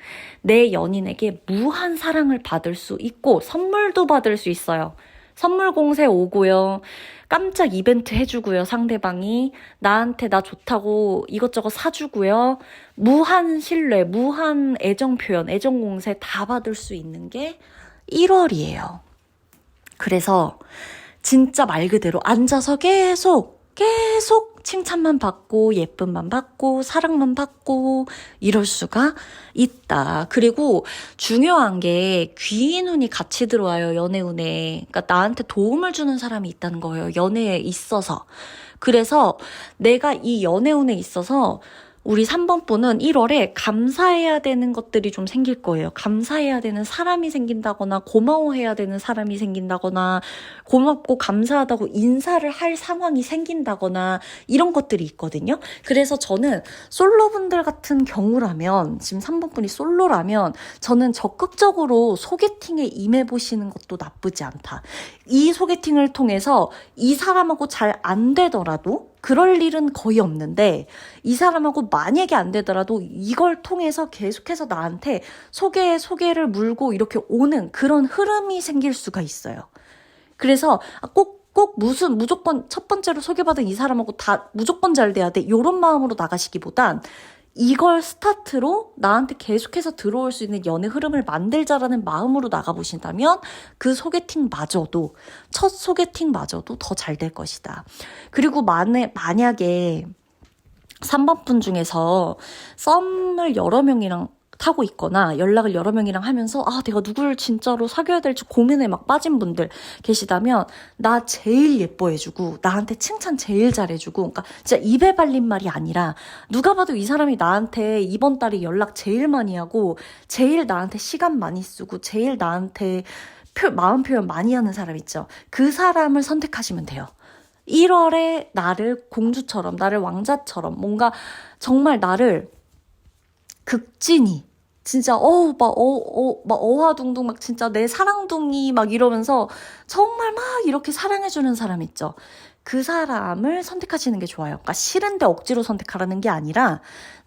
Speaker 1: 내 연인에게 무한 사랑을 받을 수 있고 선물도 받을 수 있어요. 선물 공세 오고요. 깜짝 이벤트 해주고요. 상대방이 나한테 나 좋다고 이것저것 사주고요. 무한 신뢰, 무한 애정 표현, 애정 공세 다 받을 수 있는 게 1월이에요. 그래서 진짜 말 그대로 앉아서 계속 칭찬만 받고 예쁨만 받고 사랑만 받고 이럴 수가 있다. 그리고 중요한 게 귀인운이 같이 들어와요. 연애운에. 그러니까 나한테 도움을 주는 사람이 있다는 거예요. 연애에 있어서. 그래서 내가 이 연애운에 있어서 우리 3번 분은 1월에 감사해야 되는 것들이 좀 생길 거예요. 감사해야 되는 사람이 생긴다거나 고마워해야 되는 사람이 생긴다거나 고맙고 감사하다고 인사를 할 상황이 생긴다거나 이런 것들이 있거든요. 그래서 저는 솔로분들 같은 경우라면 지금 3번 분이 솔로라면 저는 적극적으로 소개팅에 임해보시는 것도 나쁘지 않다. 이 소개팅을 통해서 이 사람하고 잘 안 되더라도 그럴 일은 거의 없는데 이 사람하고 만약에 안 되더라도 이걸 통해서 계속해서 나한테 소개를 물고 이렇게 오는 그런 흐름이 생길 수가 있어요. 그래서 꼭 무조건 첫 번째로 소개받은 이 사람하고 다 무조건 잘 돼야 돼. 이런 마음으로 나가시기보단 이걸 스타트로 나한테 계속해서 들어올 수 있는 연애 흐름을 만들자라는 마음으로 나가보신다면 그 첫 소개팅마저도 더 잘 될 것이다. 그리고 만약에 3번 분 중에서 썸을 여러 명이랑 타고 있거나 연락을 여러 명이랑 하면서 내가 누구를 진짜로 사귀어야 될지 고민에 막 빠진 분들 계시다면 나 제일 예뻐해주고 나한테 칭찬 제일 잘해주고 그러니까 진짜 입에 발린 말이 아니라 누가 봐도 이 사람이 나한테 이번 달에 연락 제일 많이 하고 제일 나한테 시간 많이 쓰고 제일 나한테 마음 표현 많이 하는 사람 있죠. 그 사람을 선택하시면 돼요. 1월에 나를 공주처럼 나를 왕자처럼 뭔가 정말 나를 극진히 진짜 막 어화둥둥 막 진짜 내 사랑둥이 막 이러면서 정말 막 이렇게 사랑해주는 사람 있죠. 그 사람을 선택하시는 게 좋아요. 그러니까 싫은데 억지로 선택하라는 게 아니라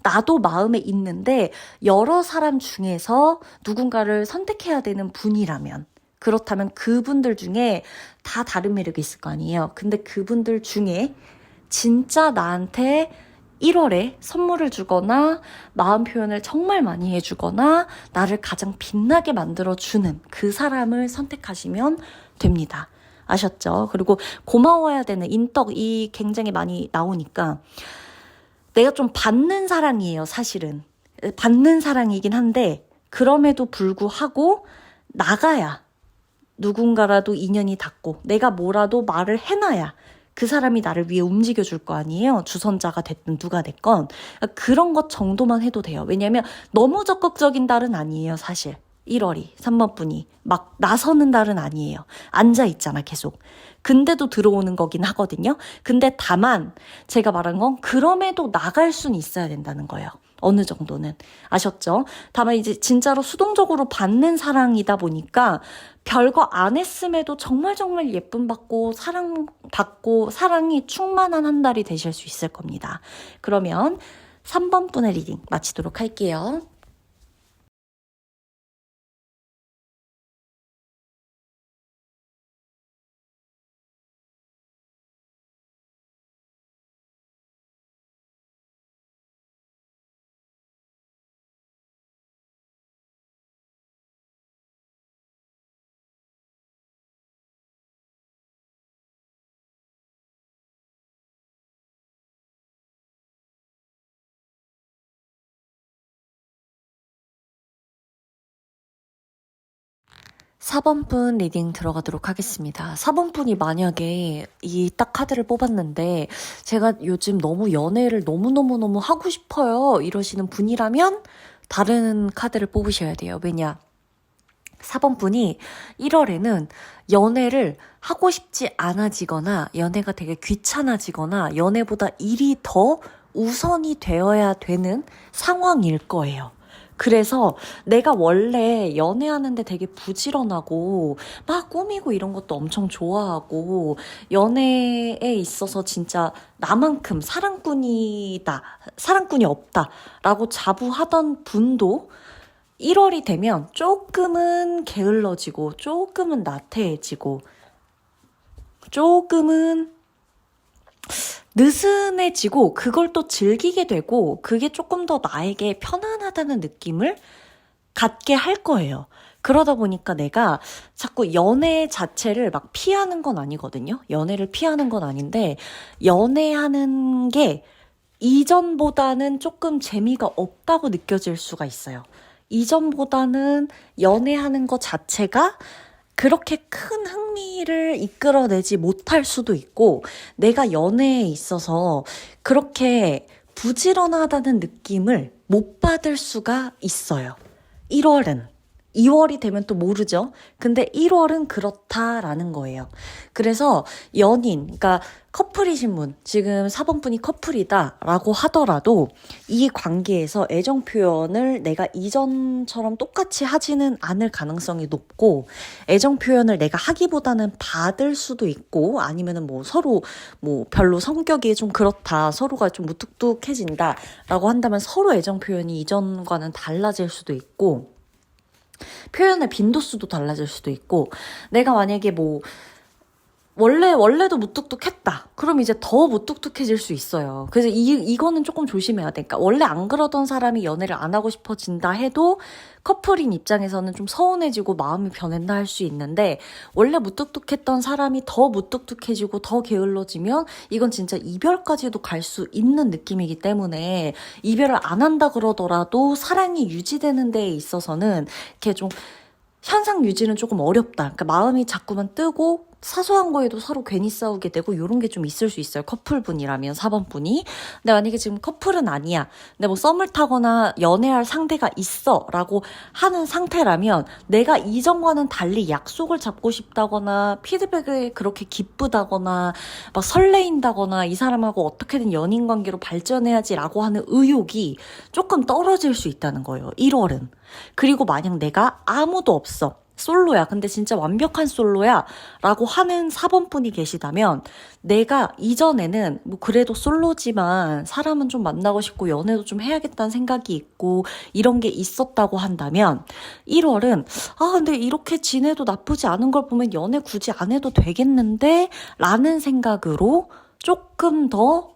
Speaker 1: 나도 마음에 있는데 여러 사람 중에서 누군가를 선택해야 되는 분이라면 그렇다면 그분들 중에 다 다른 매력이 있을 거 아니에요. 근데 그분들 중에 진짜 나한테 1월에 선물을 주거나 마음 표현을 정말 많이 해주거나 나를 가장 빛나게 만들어주는 그 사람을 선택하시면 됩니다. 아셨죠? 그리고 고마워야 되는 인덕이 굉장히 많이 나오니까 내가 좀 받는 사랑이에요, 사실은. 받는 사랑이긴 한데 그럼에도 불구하고 나가야 누군가라도 인연이 닿고 내가 뭐라도 말을 해놔야 그 사람이 나를 위해 움직여줄 거 아니에요. 주선자가 됐든 누가 됐건. 그런 것 정도만 해도 돼요. 왜냐면 너무 적극적인 달은 아니에요, 사실. 1월이 3번 분이 막 나서는 달은 아니에요. 앉아있잖아, 계속. 근데도 들어오는 거긴 하거든요. 근데 다만 제가 말한 건 그럼에도 나갈 수는 있어야 된다는 거예요. 어느 정도는. 아셨죠? 다만 이제 진짜로 수동적으로 받는 사랑이다 보니까 별거 안 했음에도 정말 정말 예쁨 받고 사랑받고 사랑이 충만한 한 달이 되실 수 있을 겁니다. 그러면 3번 분의 리딩 마치도록 할게요. 4번 분 리딩 들어가도록 하겠습니다. 4번 분이 만약에 이 딱 카드를 뽑았는데 제가 요즘 너무 연애를 너무너무너무 하고 싶어요 이러시는 분이라면 다른 카드를 뽑으셔야 돼요. 왜냐? 4번 분이 1월에는 연애를 하고 싶지 않아지거나 연애가 되게 귀찮아지거나 연애보다 일이 더 우선이 되어야 되는 상황일 거예요. 그래서 내가 원래 연애하는데 되게 부지런하고 막 꾸미고 이런 것도 엄청 좋아하고 연애에 있어서 진짜 나만큼 사랑꾼이 없다라고 자부하던 분도 1월이 되면 조금은 게을러지고 조금은 나태해지고 조금은 느슨해지고 그걸 또 즐기게 되고 그게 조금 더 나에게 편안하다는 느낌을 갖게 할 거예요. 그러다 보니까 내가 자꾸 연애 자체를 막 피하는 건 아니거든요. 연애를 피하는 건 아닌데 연애하는 게 이전보다는 조금 재미가 없다고 느껴질 수가 있어요. 이전보다는 연애하는 것 자체가 그렇게 큰 흥미를 이끌어내지 못할 수도 있고 내가 연애에 있어서 그렇게 부지런하다는 느낌을 못 받을 수가 있어요. 1월은. 2월이 되면 또 모르죠. 근데 1월은 그렇다라는 거예요. 그래서 연인, 그러니까 커플이신 분, 지금 4번 분이 커플이다라고 하더라도 이 관계에서 애정 표현을 내가 이전처럼 똑같이 하지는 않을 가능성이 높고 애정 표현을 내가 하기보다는 받을 수도 있고 아니면은 뭐 서로 뭐 별로 성격이 좀 그렇다, 서로가 좀 무뚝뚝해진다라고 한다면 서로 애정 표현이 이전과는 달라질 수도 있고 표현의 빈도수도 달라질 수도 있고 내가 만약에 뭐 원래도 무뚝뚝했다. 그럼 이제 더 무뚝뚝해질 수 있어요. 그래서 이거는 조금 조심해야 돼. 그러니까 원래 안 그러던 사람이 연애를 안 하고 싶어진다 해도 커플인 입장에서는 좀 서운해지고 마음이 변했나 할 수 있는데 원래 무뚝뚝했던 사람이 더 무뚝뚝해지고 더 게을러지면 이건 진짜 이별까지도 갈 수 있는 느낌이기 때문에 이별을 안 한다 그러더라도 사랑이 유지되는 데에 있어서는 이렇게 좀 현상 유지는 조금 어렵다. 그러니까 마음이 자꾸만 뜨고 사소한 거에도 서로 괜히 싸우게 되고 이런 게 좀 있을 수 있어요. 커플분이라면 4번 분이. 근데 만약에 지금 커플은 아니야. 근데 뭐 썸을 타거나 연애할 상대가 있어 라고 하는 상태라면 내가 이전과는 달리 약속을 잡고 싶다거나 피드백에 그렇게 기쁘다거나 막 설레인다거나 이 사람하고 어떻게든 연인 관계로 발전해야지 라고 하는 의욕이 조금 떨어질 수 있다는 거예요. 1월은. 그리고 만약 내가 아무도 없어. 솔로야. 근데 진짜 완벽한 솔로야. 라고 하는 4번 분이 계시다면 내가 이전에는 뭐 그래도 솔로지만 사람은 좀 만나고 싶고 연애도 좀 해야겠다는 생각이 있고 이런 게 있었다고 한다면 1월은 근데 이렇게 지내도 나쁘지 않은 걸 보면 연애 굳이 안 해도 되겠는데? 라는 생각으로 조금 더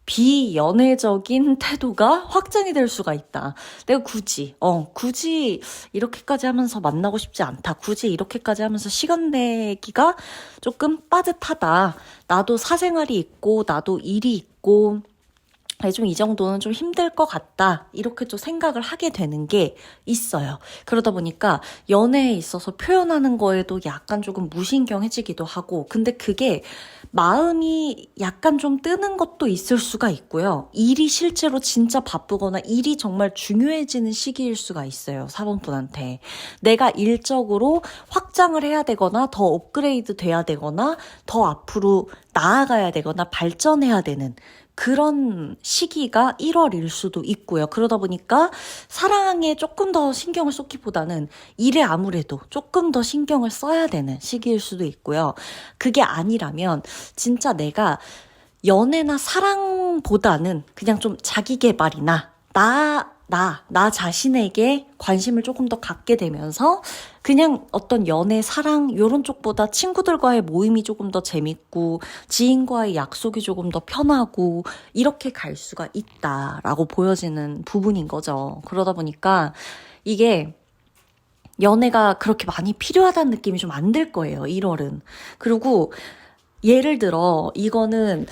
Speaker 1: 비연애적인 태도가 확장이 될 수가 있다. 내가 굳이 이렇게까지 하면서 만나고 싶지 않다. 굳이 이렇게까지 하면서 시간 내기가 조금 빠듯하다. 나도 사생활이 있고, 나도 일이 있고, 좀 이 정도는 좀 힘들 것 같다. 이렇게 좀 생각을 하게 되는 게 있어요. 그러다 보니까 연애에 있어서 표현하는 거에도 약간 조금 무신경해지기도 하고, 근데 그게 마음이 약간 좀 뜨는 것도 있을 수가 있고요. 일이 실제로 진짜 바쁘거나 일이 정말 중요해지는 시기일 수가 있어요. 사원분한테. 내가 일적으로 확장을 해야 되거나 더 업그레이드 돼야 되거나 더 앞으로 나아가야 되거나 발전해야 되는 그런 시기가 1월일 수도 있고요. 그러다 보니까 사랑에 조금 더 신경을 쏟기보다는 일에 아무래도 조금 더 신경을 써야 되는 시기일 수도 있고요. 그게 아니라면 진짜 내가 연애나 사랑보다는 그냥 좀 자기 개발이나 나 자신에게 관심을 조금 더 갖게 되면서 그냥 어떤 연애, 사랑 요런 쪽보다 친구들과의 모임이 조금 더 재밌고 지인과의 약속이 조금 더 편하고 이렇게 갈 수가 있다라고 보여지는 부분인 거죠. 그러다 보니까 이게 연애가 그렇게 많이 필요하다는 느낌이 좀 안 들 거예요, 1월은. 그리고 예를 들어 이거는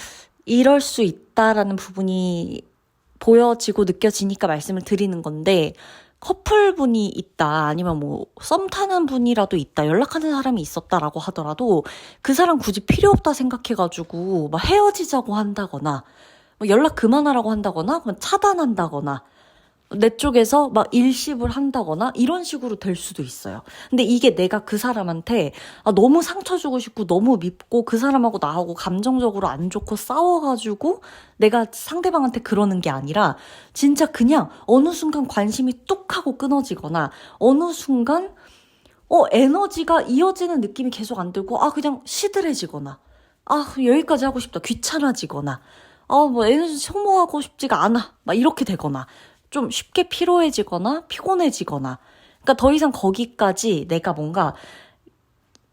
Speaker 1: 이럴 수 있다라는 부분이 보여지고 느껴지니까 말씀을 드리는 건데, 커플분이 있다, 아니면 뭐 썸 타는 분이라도 있다, 연락하는 사람이 있었다라고 하더라도 그 사람 굳이 필요 없다 생각해가지고 막 헤어지자고 한다거나 뭐 연락 그만하라고 한다거나 그냥 차단한다거나 내 쪽에서 막 일십을 한다거나 이런 식으로 될 수도 있어요. 근데 이게 내가 그 사람한테 너무 상처 주고 싶고 너무 밉고 그 사람하고 나하고 감정적으로 안 좋고 싸워가지고 내가 상대방한테 그러는 게 아니라 진짜 그냥 어느 순간 관심이 뚝 하고 끊어지거나 어느 순간 에너지가 이어지는 느낌이 계속 안 들고 그냥 시들해지거나 여기까지 하고 싶다, 귀찮아지거나 뭐 에너지 소모하고 싶지가 않아, 막 이렇게 되거나 좀 쉽게 피로해지거나 피곤해지거나, 그러니까 더 이상 거기까지 내가 뭔가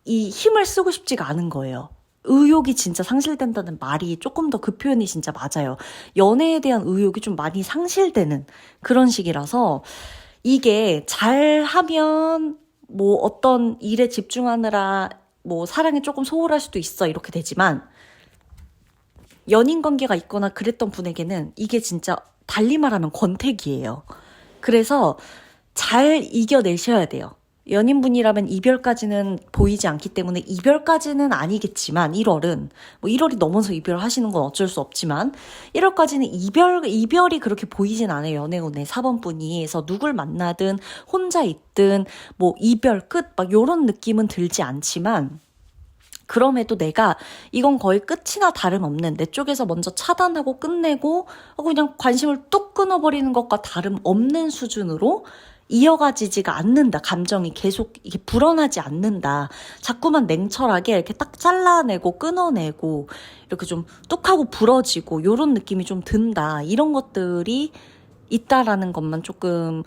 Speaker 1: 이 힘을 쓰고 싶지가 않은 거예요. 의욕이 진짜 상실된다는 말이 조금 더 그 표현이 진짜 맞아요. 연애에 대한 의욕이 좀 많이 상실되는 그런 시기라서 이게 잘하면 뭐 어떤 일에 집중하느라 뭐 사랑에 조금 소홀할 수도 있어 이렇게 되지만, 연인 관계가 있거나 그랬던 분에게는 이게 진짜 달리 말하면 권태기예요. 그래서 잘 이겨내셔야 돼요. 연인분이라면 이별까지는 보이지 않기 때문에 이별까지는 아니겠지만 1월은 뭐 1월이 넘어서 이별하시는 건 어쩔 수 없지만 1월까지는 이별이 그렇게 보이진 않아요. 연애운의 4번분이. 그래서 누굴 만나든 혼자 있든 뭐 이별 끝 막 요런 느낌은 들지 않지만, 그럼에도 내가 이건 거의 끝이나 다름없는, 내 쪽에서 먼저 차단하고 끝내고 그냥 관심을 뚝 끊어버리는 것과 다름없는 수준으로 이어가지지가 않는다. 감정이 계속 이게 불어나지 않는다. 자꾸만 냉철하게 이렇게 딱 잘라내고 끊어내고 이렇게 좀 뚝하고 부러지고 이런 느낌이 좀 든다. 이런 것들이 있다라는 것만 조금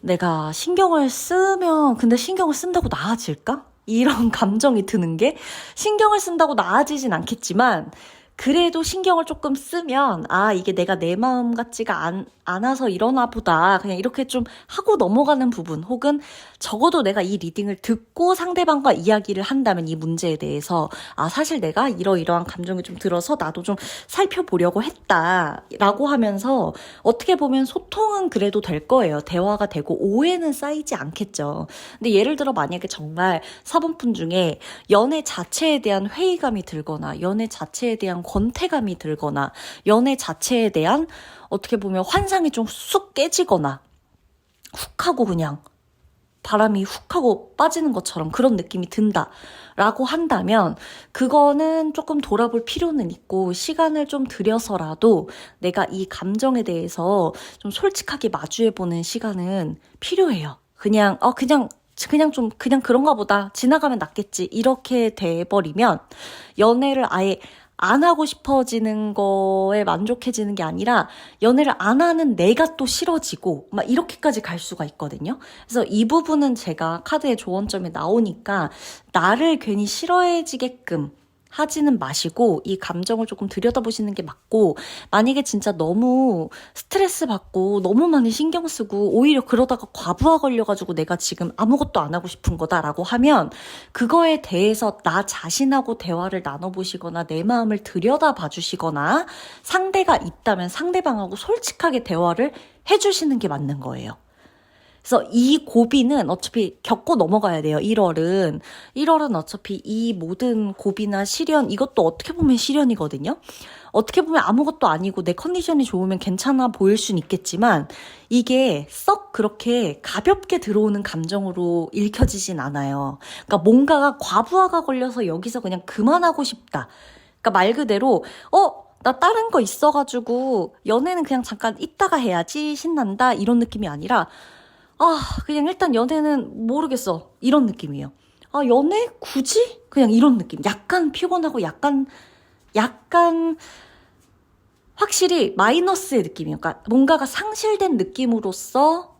Speaker 1: 내가 신경을 쓰면, 근데 신경을 쓴다고 나아질까? 이런 감정이 드는 게, 신경을 쓴다고 나아지진 않겠지만 그래도 신경을 조금 쓰면 이게 내가 내 마음 같지가 않아서 이러나 보다, 그냥 이렇게 좀 하고 넘어가는 부분, 혹은 적어도 내가 이 리딩을 듣고 상대방과 이야기를 한다면 이 문제에 대해서 사실 내가 이러이러한 감정이 좀 들어서 나도 좀 살펴보려고 했다라고 하면서 어떻게 보면 소통은 그래도 될 거예요. 대화가 되고 오해는 쌓이지 않겠죠. 근데 예를 들어 만약에 정말 4번분 중에 연애 자체에 대한 회의감이 들거나 연애 자체에 대한 권태감이 들거나 연애 자체에 대한 어떻게 보면 환상이 좀 쑥 깨지거나 훅 하고 그냥 바람이 훅 하고 빠지는 것처럼 그런 느낌이 든다라고 한다면 그거는 조금 돌아볼 필요는 있고, 시간을 좀 들여서라도 내가 이 감정에 대해서 좀 솔직하게 마주해보는 시간은 필요해요. 그냥 그런가 보다, 지나가면 낫겠지 이렇게 돼버리면 연애를 아예 안 하고 싶어지는 거에 만족해지는 게 아니라 연애를 안 하는 내가 또 싫어지고 막 이렇게까지 갈 수가 있거든요. 그래서 이 부분은 제가 카드의 조언점에 나오니까 나를 괜히 싫어해지게끔 하지는 마시고 이 감정을 조금 들여다보시는 게 맞고, 만약에 진짜 너무 스트레스 받고 너무 많이 신경 쓰고 오히려 그러다가 과부하 걸려가지고 내가 지금 아무것도 안 하고 싶은 거다라고 하면 그거에 대해서 나 자신하고 대화를 나눠보시거나 내 마음을 들여다봐 주시거나, 상대가 있다면 상대방하고 솔직하게 대화를 해주시는 게 맞는 거예요. 그래서 이 고비는 어차피 겪고 넘어가야 돼요. 1월은. 1월은 어차피 이 모든 고비나 시련, 이것도 어떻게 보면 시련이거든요. 어떻게 보면 아무것도 아니고 내 컨디션이 좋으면 괜찮아 보일 수는 있겠지만, 이게 썩 그렇게 가볍게 들어오는 감정으로 읽혀지진 않아요. 그러니까 뭔가가 과부하가 걸려서 여기서 그냥 그만하고 싶다. 그러니까 말 그대로 나 다른 거 있어가지고 연애는 그냥 잠깐 이따가 해야지 신난다 이런 느낌이 아니라, 그냥 일단 연애는 모르겠어, 이런 느낌이에요. 연애? 굳이? 그냥 이런 느낌. 약간 피곤하고 약간 확실히 마이너스의 느낌이에요. 그러니까 뭔가가 상실된 느낌으로써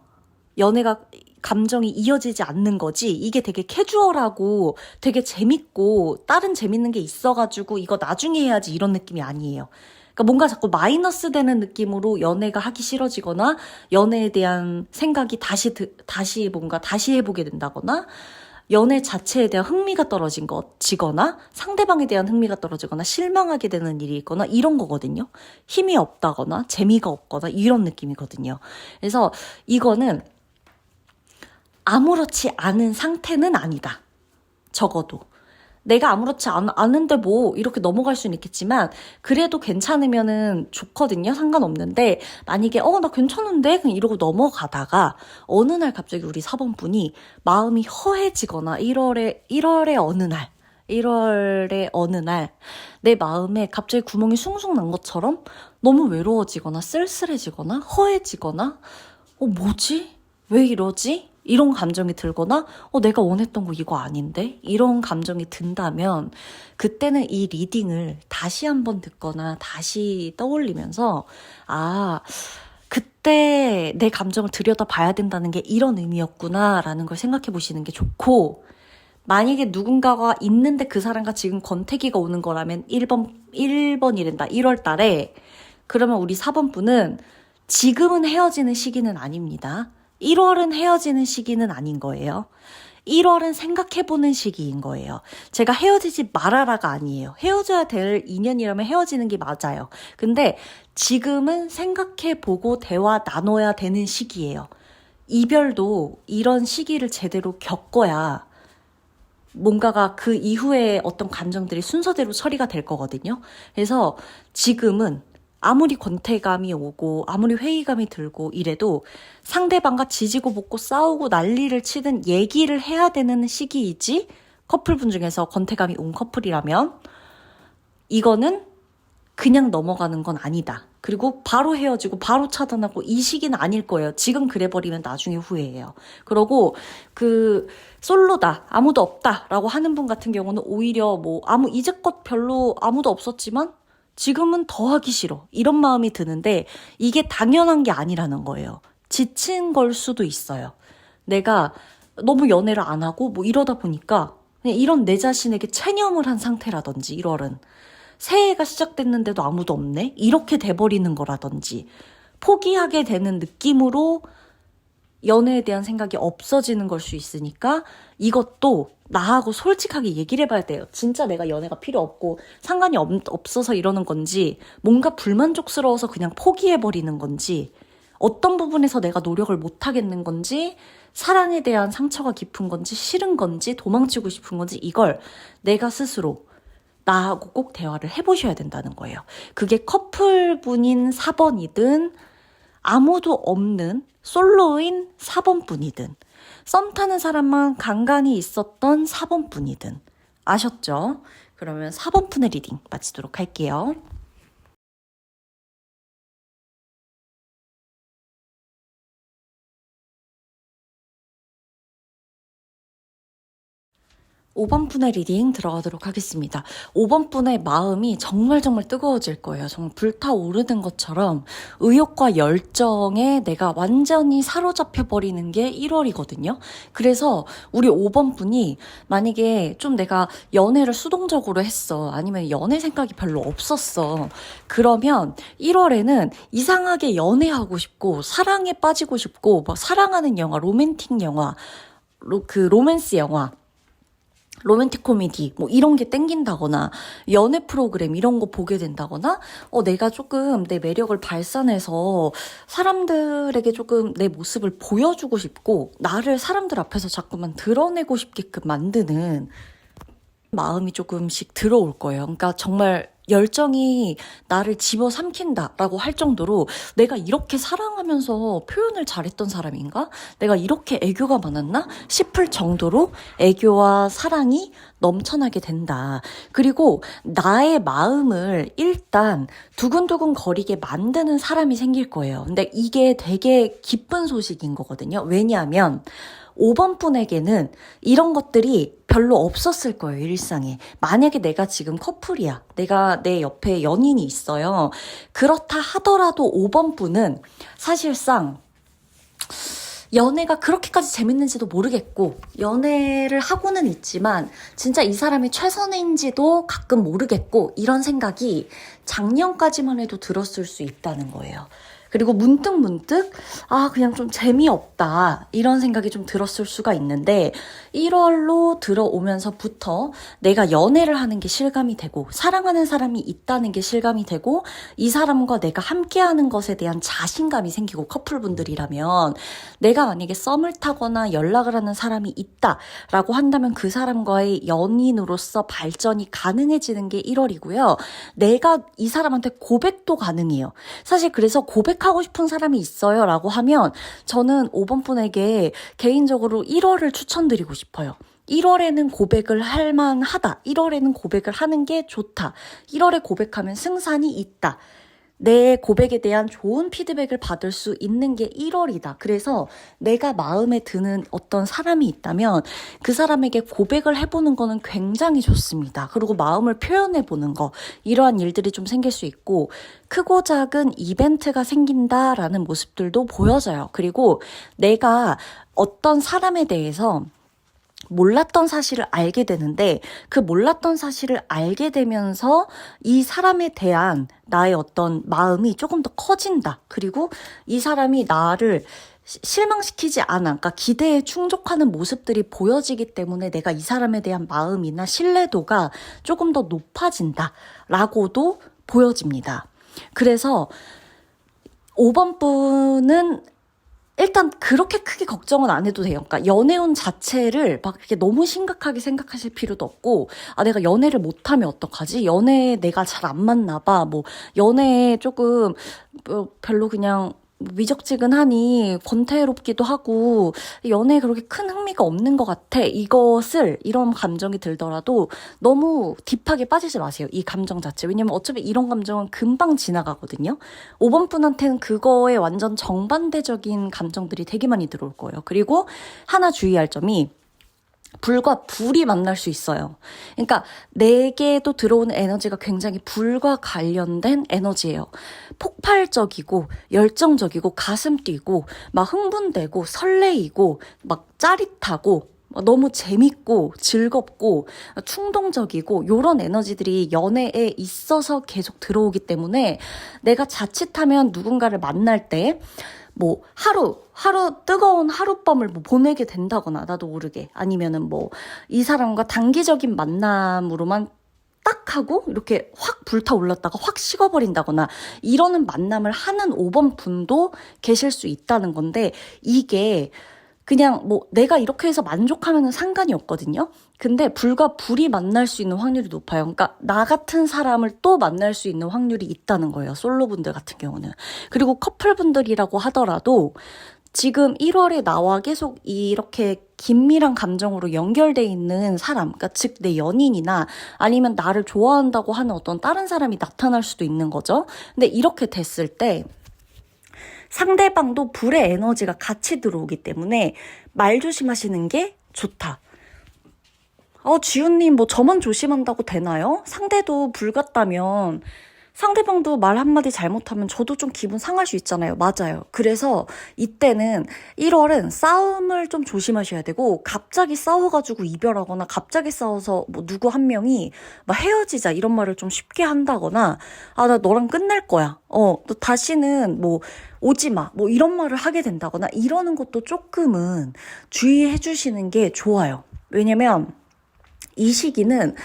Speaker 1: 연애가, 감정이 이어지지 않는 거지, 이게 되게 캐주얼하고 되게 재밌고 다른 재밌는 게 있어가지고 이거 나중에 해야지 이런 느낌이 아니에요. 그러니까 뭔가 자꾸 마이너스 되는 느낌으로 연애가 하기 싫어지거나 연애에 대한 생각이 다시 해보게 된다거나, 연애 자체에 대한 흥미가 떨어지거나 상대방에 대한 흥미가 떨어지거나 실망하게 되는 일이 있거나 이런 거거든요. 힘이 없다거나 재미가 없거나 이런 느낌이거든요. 그래서 이거는 아무렇지 않은 상태는 아니다. 적어도. 내가 아무렇지 않은데 뭐 이렇게 넘어갈 수는 있겠지만 그래도 괜찮으면은 좋거든요. 상관없는데, 만약에 나 괜찮은데 그냥 이러고 넘어가다가 어느 날 갑자기 우리 4번분이 마음이 허해지거나, 1월의 어느 날 내 마음에 갑자기 구멍이 숭숭 난 것처럼 너무 외로워지거나 쓸쓸해지거나 허해지거나, 뭐지? 왜 이러지? 이런 감정이 들거나, 내가 원했던 거 이거 아닌데? 이런 감정이 든다면, 그때는 이 리딩을 다시 한번 듣거나 다시 떠올리면서, 그때 내 감정을 들여다 봐야 된다는 게 이런 의미였구나 라는 걸 생각해 보시는 게 좋고, 만약에 누군가가 있는데 그 사람과 지금 권태기가 오는 거라면 1번이란다. 1월 달에. 그러면 우리 4번분은 지금은 헤어지는 시기는 아닙니다. 1월은 헤어지는 시기는 아닌 거예요. 1월은 생각해보는 시기인 거예요. 제가 헤어지지 말아라가 아니에요. 헤어져야 될 인연이라면 헤어지는 게 맞아요. 근데 지금은 생각해보고 대화 나눠야 되는 시기예요. 이별도 이런 시기를 제대로 겪어야 뭔가가 그 이후에 어떤 감정들이 순서대로 처리가 될 거거든요. 그래서 지금은 아무리 권태감이 오고 아무리 회의감이 들고 이래도 상대방과 지지고 볶고 싸우고 난리를 치든 얘기를 해야 되는 시기이지, 커플분 중에서 권태감이 온 커플이라면 이거는 그냥 넘어가는 건 아니다. 그리고 바로 헤어지고 바로 차단하고 이 시기는 아닐 거예요. 지금 그래버리면 나중에 후회해요. 그러고 솔로다, 아무도 없다라고 하는 분 같은 경우는 오히려 이제껏 별로 아무도 없었지만 지금은 더 하기 싫어, 이런 마음이 드는데 이게 당연한 게 아니라는 거예요. 지친 걸 수도 있어요. 내가 너무 연애를 안 하고 이러다 보니까 그냥 이런 내 자신에게 체념을 한 상태라든지, 1월은 새해가 시작됐는데도 아무도 없네? 이렇게 돼버리는 거라든지, 포기하게 되는 느낌으로 연애에 대한 생각이 없어지는 걸 수 있으니까 이것도 나하고 솔직하게 얘기를 해봐야 돼요. 진짜 내가 연애가 필요 없고 상관이 없어서 이러는 건지, 뭔가 불만족스러워서 그냥 포기해버리는 건지, 어떤 부분에서 내가 노력을 못하겠는 건지, 사랑에 대한 상처가 깊은 건지, 싫은 건지, 도망치고 싶은 건지, 이걸 내가 스스로 나하고 꼭 대화를 해보셔야 된다는 거예요. 그게 커플분인 4번이든 아무도 없는 솔로인 4번분이든 썸 타는 사람만 간간히 있었던 4번분이든. 아셨죠? 그러면 4번분의 리딩 마치도록 할게요. 5번 분의 리딩 들어가도록 하겠습니다. 5번 분의 마음이 정말 뜨거워질 거예요. 정말 불타오르는 것처럼 의욕과 열정에 내가 완전히 사로잡혀 버리는 게 1월이거든요. 그래서 우리 5번 분이 만약에 좀 내가 연애를 수동적으로 했어. 아니면 연애 생각이 별로 없었어. 그러면 1월에는 이상하게 연애하고 싶고 사랑에 빠지고 싶고 뭐 사랑하는 영화, 로맨틱 영화, 로맨스 영화, 로맨틱 코미디 뭐 이런 게 땡긴다거나 연애 프로그램 이런 거 보게 된다거나 내가 조금 내 매력을 발산해서 사람들에게 조금 내 모습을 보여주고 싶고 나를 사람들 앞에서 자꾸만 드러내고 싶게끔 만드는 마음이 조금씩 들어올 거예요. 그러니까 정말 열정이 나를 집어삼킨다라고 할 정도로 내가 이렇게 사랑하면서 표현을 잘했던 사람인가? 내가 이렇게 애교가 많았나? 싶을 정도로 애교와 사랑이 넘쳐나게 된다. 그리고 나의 마음을 일단 두근두근 거리게 만드는 사람이 생길 거예요. 근데 이게 되게 기쁜 소식인 거거든요. 왜냐하면 5번 분에게는 이런 것들이 별로 없었을 거예요, 일상에. 만약에 내가 지금 커플이야. 내가 내 옆에 연인이 있어요. 그렇다 하더라도 5번 분은 사실상 연애가 그렇게까지 재밌는지도 모르겠고 연애를 하고는 있지만 진짜 이 사람이 최선인지도 가끔 모르겠고 이런 생각이 작년까지만 해도 들었을 수 있다는 거예요. 그리고 문득 그냥 좀 재미없다 이런 생각이 좀 들었을 수가 있는데 1월로 들어오면서부터 내가 연애를 하는 게 실감이 되고 사랑하는 사람이 있다는 게 실감이 되고 이 사람과 내가 함께하는 것에 대한 자신감이 생기고 커플분들이라면 내가 만약에 썸을 타거나 연락을 하는 사람이 있다라고 한다면 그 사람과의 연인으로서 발전이 가능해지는 게 1월이고요. 내가 이 사람한테 고백도 가능해요. 사실 그래서 고백하고 싶은 사람이 있어요 라고 하면 저는 5번 분에게 개인적으로 1월을 추천드리고 싶어요. 1월에는 고백을 할 만하다. 1월에는 고백을 하는 게 좋다. 1월에 고백하면 승산이 있다. 내 고백에 대한 좋은 피드백을 받을 수 있는 게 1월이다. 그래서 내가 마음에 드는 어떤 사람이 있다면 그 사람에게 고백을 해보는 거는 굉장히 좋습니다. 그리고 마음을 표현해보는 거 이러한 일들이 좀 생길 수 있고 크고 작은 이벤트가 생긴다라는 모습들도 보여져요. 그리고 내가 어떤 사람에 대해서 몰랐던 사실을 알게 되는데 그 몰랐던 사실을 알게 되면서 이 사람에 대한 나의 어떤 마음이 조금 더 커진다. 그리고 이 사람이 나를 실망시키지 않아. 그러니까 기대에 충족하는 모습들이 보여지기 때문에 내가 이 사람에 대한 마음이나 신뢰도가 조금 더 높아진다라고도 보여집니다. 그래서 5번 분은 일단 그렇게 크게 걱정은 안 해도 돼요. 그러니까 연애운 자체를 막 이렇게 너무 심각하게 생각하실 필요도 없고 내가 연애를 못하면 어떡하지? 연애에 내가 잘 안 맞나 봐. 뭐 연애에 조금 별로 그냥 미적지근하니 권태롭기도 하고 연애에 그렇게 큰 흥미가 없는 것 같아. 이런 감정이 들더라도 너무 딥하게 빠지지 마세요. 이 감정 자체. 왜냐면 어차피 이런 감정은 금방 지나가거든요. 5번 분한테는 그거에 완전 정반대적인 감정들이 되게 많이 들어올 거예요. 그리고 하나 주의할 점이 불과 불이 만날 수 있어요. 그러니까 내게도 들어오는 에너지가 굉장히 불과 관련된 에너지예요. 폭발적이고 열정적이고 가슴 뛰고 막 흥분되고 설레이고 막 짜릿하고 너무 재밌고 즐겁고 충동적이고 이런 에너지들이 연애에 있어서 계속 들어오기 때문에 내가 자칫하면 누군가를 만날 때 뭐 하루 뜨거운 하룻밤을 뭐 보내게 된다거나 나도 모르게 아니면은 뭐 이 사람과 단기적인 만남으로만 딱 하고 이렇게 확 불타올랐다가 확 식어버린다거나 이러는 만남을 하는 5번 분도 계실 수 있다는 건데 이게 그냥 뭐 내가 이렇게 해서 만족하면은 상관이 없거든요. 근데 불과 불이 만날 수 있는 확률이 높아요. 그러니까 나 같은 사람을 또 만날 수 있는 확률이 있다는 거예요. 솔로분들 같은 경우는. 그리고 커플분들이라고 하더라도 지금 1월에 나와 계속 이렇게 긴밀한 감정으로 연결돼 있는 사람, 그러니까 즉 내 연인이나 아니면 나를 좋아한다고 하는 어떤 다른 사람이 나타날 수도 있는 거죠. 근데 이렇게 됐을 때 상대방도 불의 에너지가 같이 들어오기 때문에 말 조심하시는 게 좋다. 지훈님, 뭐 저만 조심한다고 되나요? 상대도 불 같다면 상대방도 말 한마디 잘못하면 저도 좀 기분 상할 수 있잖아요. 맞아요. 그래서 이때는 1월은 싸움을 좀 조심하셔야 되고, 갑자기 싸워가지고 이별하거나, 갑자기 싸워서 뭐 누구 한 명이 막 헤어지자 이런 말을 좀 쉽게 한다거나, 나 너랑 끝낼 거야. 너 다시는 뭐 오지 마. 뭐 이런 말을 하게 된다거나, 이러는 것도 조금은 주의해 주시는 게 좋아요. 왜냐면 이 시기는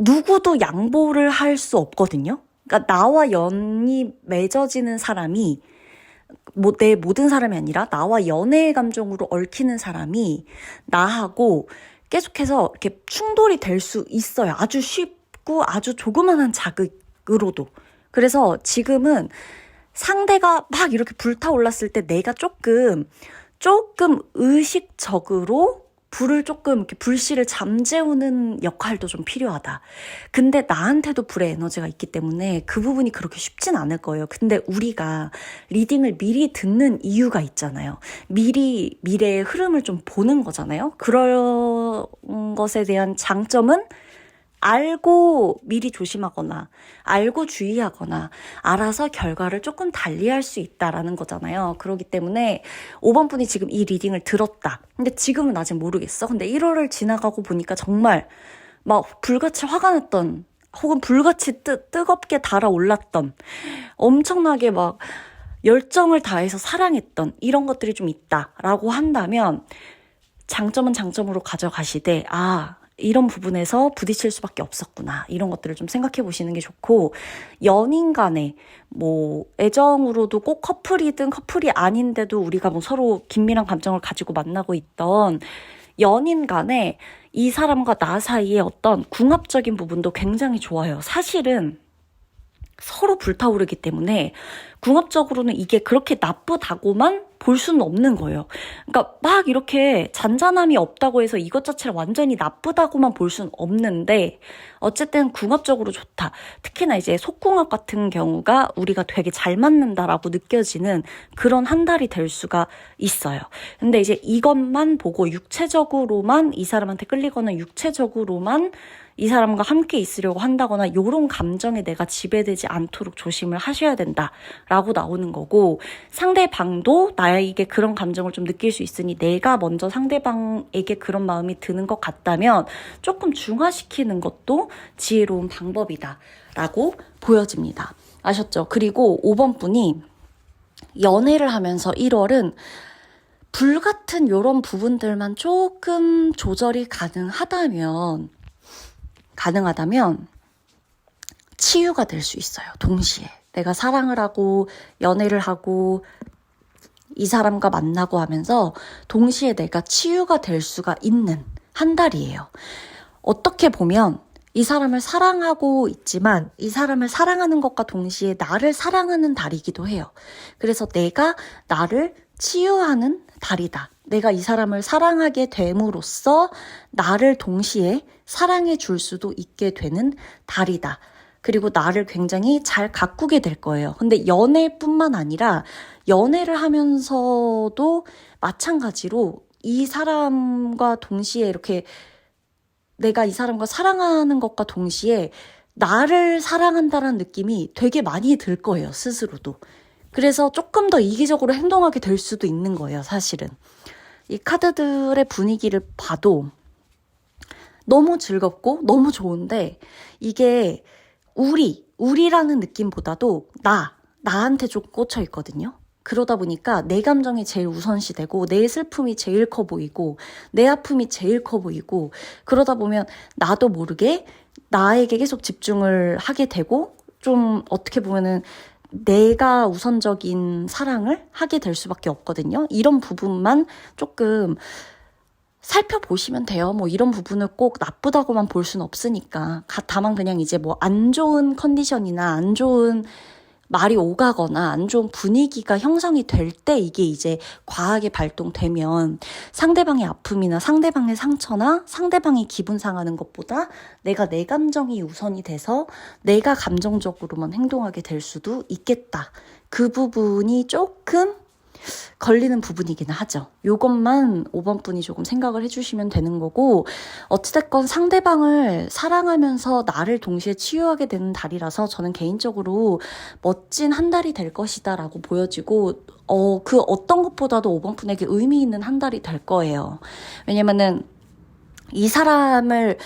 Speaker 1: 누구도 양보를 할 수 없거든요. 그러니까 나와 연이 맺어지는 사람이 뭐 내 모든 사람이 아니라 나와 연애의 감정으로 얽히는 사람이 나하고 계속해서 이렇게 충돌이 될 수 있어요. 아주 쉽고 아주 조그만한 자극으로도. 그래서 지금은 상대가 막 이렇게 불타올랐을 때 내가 조금 의식적으로 불을 조금 이렇게 불씨를 잠재우는 역할도 좀 필요하다. 근데 나한테도 불의 에너지가 있기 때문에 그 부분이 그렇게 쉽진 않을 거예요. 근데 우리가 리딩을 미리 듣는 이유가 있잖아요. 미리 미래의 흐름을 좀 보는 거잖아요. 그런 것에 대한 장점은 알고 미리 조심하거나 알고 주의하거나 알아서 결과를 조금 달리할 수 있다라는 거잖아요. 그렇기 때문에 5번 분이 지금 이 리딩을 들었다. 근데 지금은 아직 모르겠어. 근데 1월을 지나가고 보니까 정말 막 불같이 화가 났던, 혹은 불같이 뜨겁게 달아올랐던, 엄청나게 막 열정을 다해서 사랑했던 이런 것들이 좀 있다라고 한다면, 장점은 장점으로 가져가시되 이런 부분에서 부딪힐 수밖에 없었구나. 이런 것들을 좀 생각해 보시는 게 좋고, 연인 간에 뭐 애정으로도 꼭 커플이든 커플이 아닌데도 우리가 뭐 서로 긴밀한 감정을 가지고 만나고 있던 연인 간에 이 사람과 나 사이에 어떤 궁합적인 부분도 굉장히 좋아요. 사실은 서로 불타오르기 때문에 궁합적으로는 이게 그렇게 나쁘다고만 볼 수는 없는 거예요. 그러니까 막 이렇게 잔잔함이 없다고 해서 이것 자체를 완전히 나쁘다고만 볼 수는 없는데, 어쨌든 궁합적으로 좋다. 특히나 이제 속궁합 같은 경우가 우리가 되게 잘 맞는다라고 느껴지는 그런 한 달이 될 수가 있어요. 근데 이제 이것만 보고 육체적으로만 이 사람한테 끌리거나 육체적으로만 이 사람과 함께 있으려고 한다거나 이런 감정에 내가 지배되지 않도록 조심을 하셔야 된다라고 나오는 거고, 상대방도 나에게 그런 감정을 좀 느낄 수 있으니 내가 먼저 상대방에게 그런 마음이 드는 것 같다면 조금 중화시키는 것도 지혜로운 방법이다라고 보여집니다. 아셨죠? 그리고 5번 분이 연애를 하면서 1월은 불같은 이런 부분들만 조금 조절이 가능하다면 치유가 될 수 있어요. 동시에 내가 사랑을 하고 연애를 하고 이 사람과 만나고 하면서 동시에 내가 치유가 될 수가 있는 한 달이에요. 어떻게 보면 이 사람을 사랑하고 있지만 이 사람을 사랑하는 것과 동시에 나를 사랑하는 달이기도 해요. 그래서 내가 나를 치유하는 달이다. 내가 이 사람을 사랑하게 됨으로써 나를 동시에 사랑해 줄 수도 있게 되는 달이다. 그리고 나를 굉장히 잘 가꾸게 될 거예요. 근데 연애뿐만 아니라 연애를 하면서도 마찬가지로 이 사람과 동시에 이렇게 내가 이 사람과 사랑하는 것과 동시에 나를 사랑한다는 느낌이 되게 많이 들 거예요, 스스로도. 그래서 조금 더 이기적으로 행동하게 될 수도 있는 거예요, 사실은. 이 카드들의 분위기를 봐도 너무 즐겁고 너무 좋은데, 이게 우리라는 느낌보다도 나한테 좀 꽂혀 있거든요. 그러다 보니까 내 감정이 제일 우선시되고 내 슬픔이 제일 커 보이고 내 아픔이 제일 커 보이고, 그러다 보면 나도 모르게 나에게 계속 집중을 하게 되고, 좀 어떻게 보면은 내가 우선적인 사랑을 하게 될 수밖에 없거든요. 이런 부분만 조금 살펴보시면 돼요. 뭐 이런 부분을 꼭 나쁘다고만 볼 수는 없으니까. 다만 그냥 이제 뭐 안 좋은 컨디션이나 안 좋은 말이 오가거나 안 좋은 분위기가 형성이 될 때 이게 이제 과하게 발동되면 상대방의 아픔이나 상대방의 상처나 상대방이 기분 상하는 것보다 내가 내 감정이 우선이 돼서 내가 감정적으로만 행동하게 될 수도 있겠다. 그 부분이 조금 걸리는 부분이기는 하죠. 요것만 5번 분이 조금 생각을 해주시면 되는 거고, 어찌됐건 상대방을 사랑하면서 나를 동시에 치유하게 되는 달이라서 저는 개인적으로 멋진 한 달이 될 것이다 라고 보여지고, 그 어떤 것보다도 5번 분에게 의미 있는 한 달이 될 거예요. 왜냐면은 이 사람을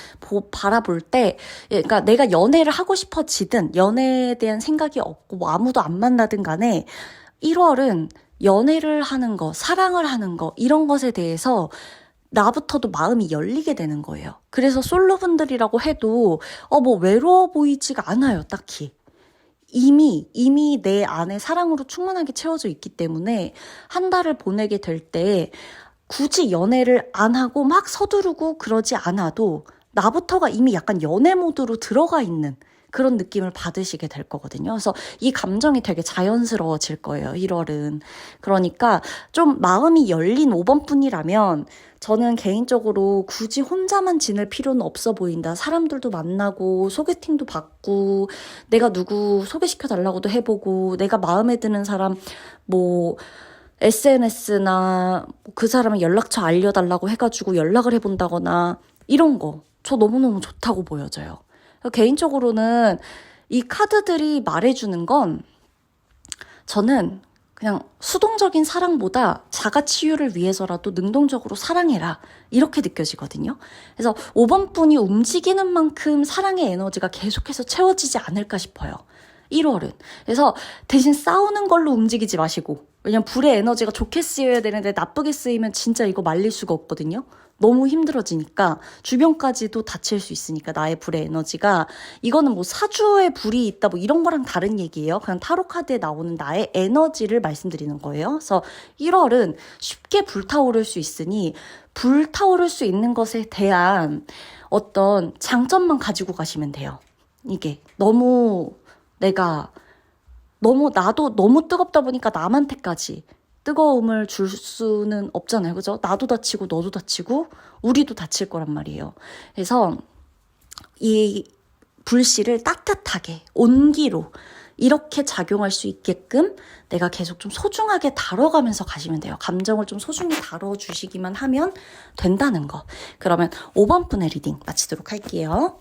Speaker 1: 바라볼 때, 그러니까 내가 연애를 하고 싶어지든 연애에 대한 생각이 없고 뭐 아무도 안 만나든 간에 1월은 연애를 하는 거, 사랑을 하는 거 이런 것에 대해서 나부터도 마음이 열리게 되는 거예요. 그래서 솔로분들이라고 해도 뭐 외로워 보이지가 않아요, 딱히. 이미 내 안에 사랑으로 충만하게 채워져 있기 때문에 한 달을 보내게 될 때 굳이 연애를 안 하고 막 서두르고 그러지 않아도 나부터가 이미 약간 연애 모드로 들어가 있는 그런 느낌을 받으시게 될 거거든요. 그래서 이 감정이 되게 자연스러워질 거예요, 1월은. 그러니까 좀 마음이 열린 5번 분이라면 저는 개인적으로 굳이 혼자만 지낼 필요는 없어 보인다. 사람들도 만나고 소개팅도 받고 내가 누구 소개시켜 달라고도 해보고 내가 마음에 드는 사람 뭐 SNS나 그 사람의 연락처 알려달라고 해가지고 연락을 해본다거나 이런 거 저 너무너무 좋다고 보여져요. 개인적으로는 이 카드들이 말해주는 건 저는 그냥 수동적인 사랑보다 자가 치유를 위해서라도 능동적으로 사랑해라 이렇게 느껴지거든요. 그래서 5번 분이 움직이는 만큼 사랑의 에너지가 계속해서 채워지지 않을까 싶어요. 1월은. 그래서 대신 싸우는 걸로 움직이지 마시고, 왜냐면 불의 에너지가 좋게 쓰여야 되는데 나쁘게 쓰이면 진짜 이거 말릴 수가 없거든요. 너무 힘들어지니까 주변까지도 다칠 수 있으니까 나의 불의 에너지가 이거는 뭐 사주에 불이 있다 뭐 이런 거랑 다른 얘기예요. 그냥 타로 카드에 나오는 나의 에너지를 말씀드리는 거예요. 그래서 1월은 쉽게 불타오를 수 있으니 불타오를 수 있는 것에 대한 어떤 장점만 가지고 가시면 돼요. 이게 나도 너무 뜨겁다 보니까 남한테까지 뜨거움을 줄 수는 없잖아요. 그죠? 나도 다치고 너도 다치고 우리도 다칠 거란 말이에요. 그래서 이 불씨를 따뜻하게 온기로 이렇게 작용할 수 있게끔 내가 계속 좀 소중하게 다뤄가면서 가시면 돼요. 감정을 좀 소중히 다뤄주시기만 하면 된다는 거. 그러면 5번 분의 리딩 마치도록 할게요.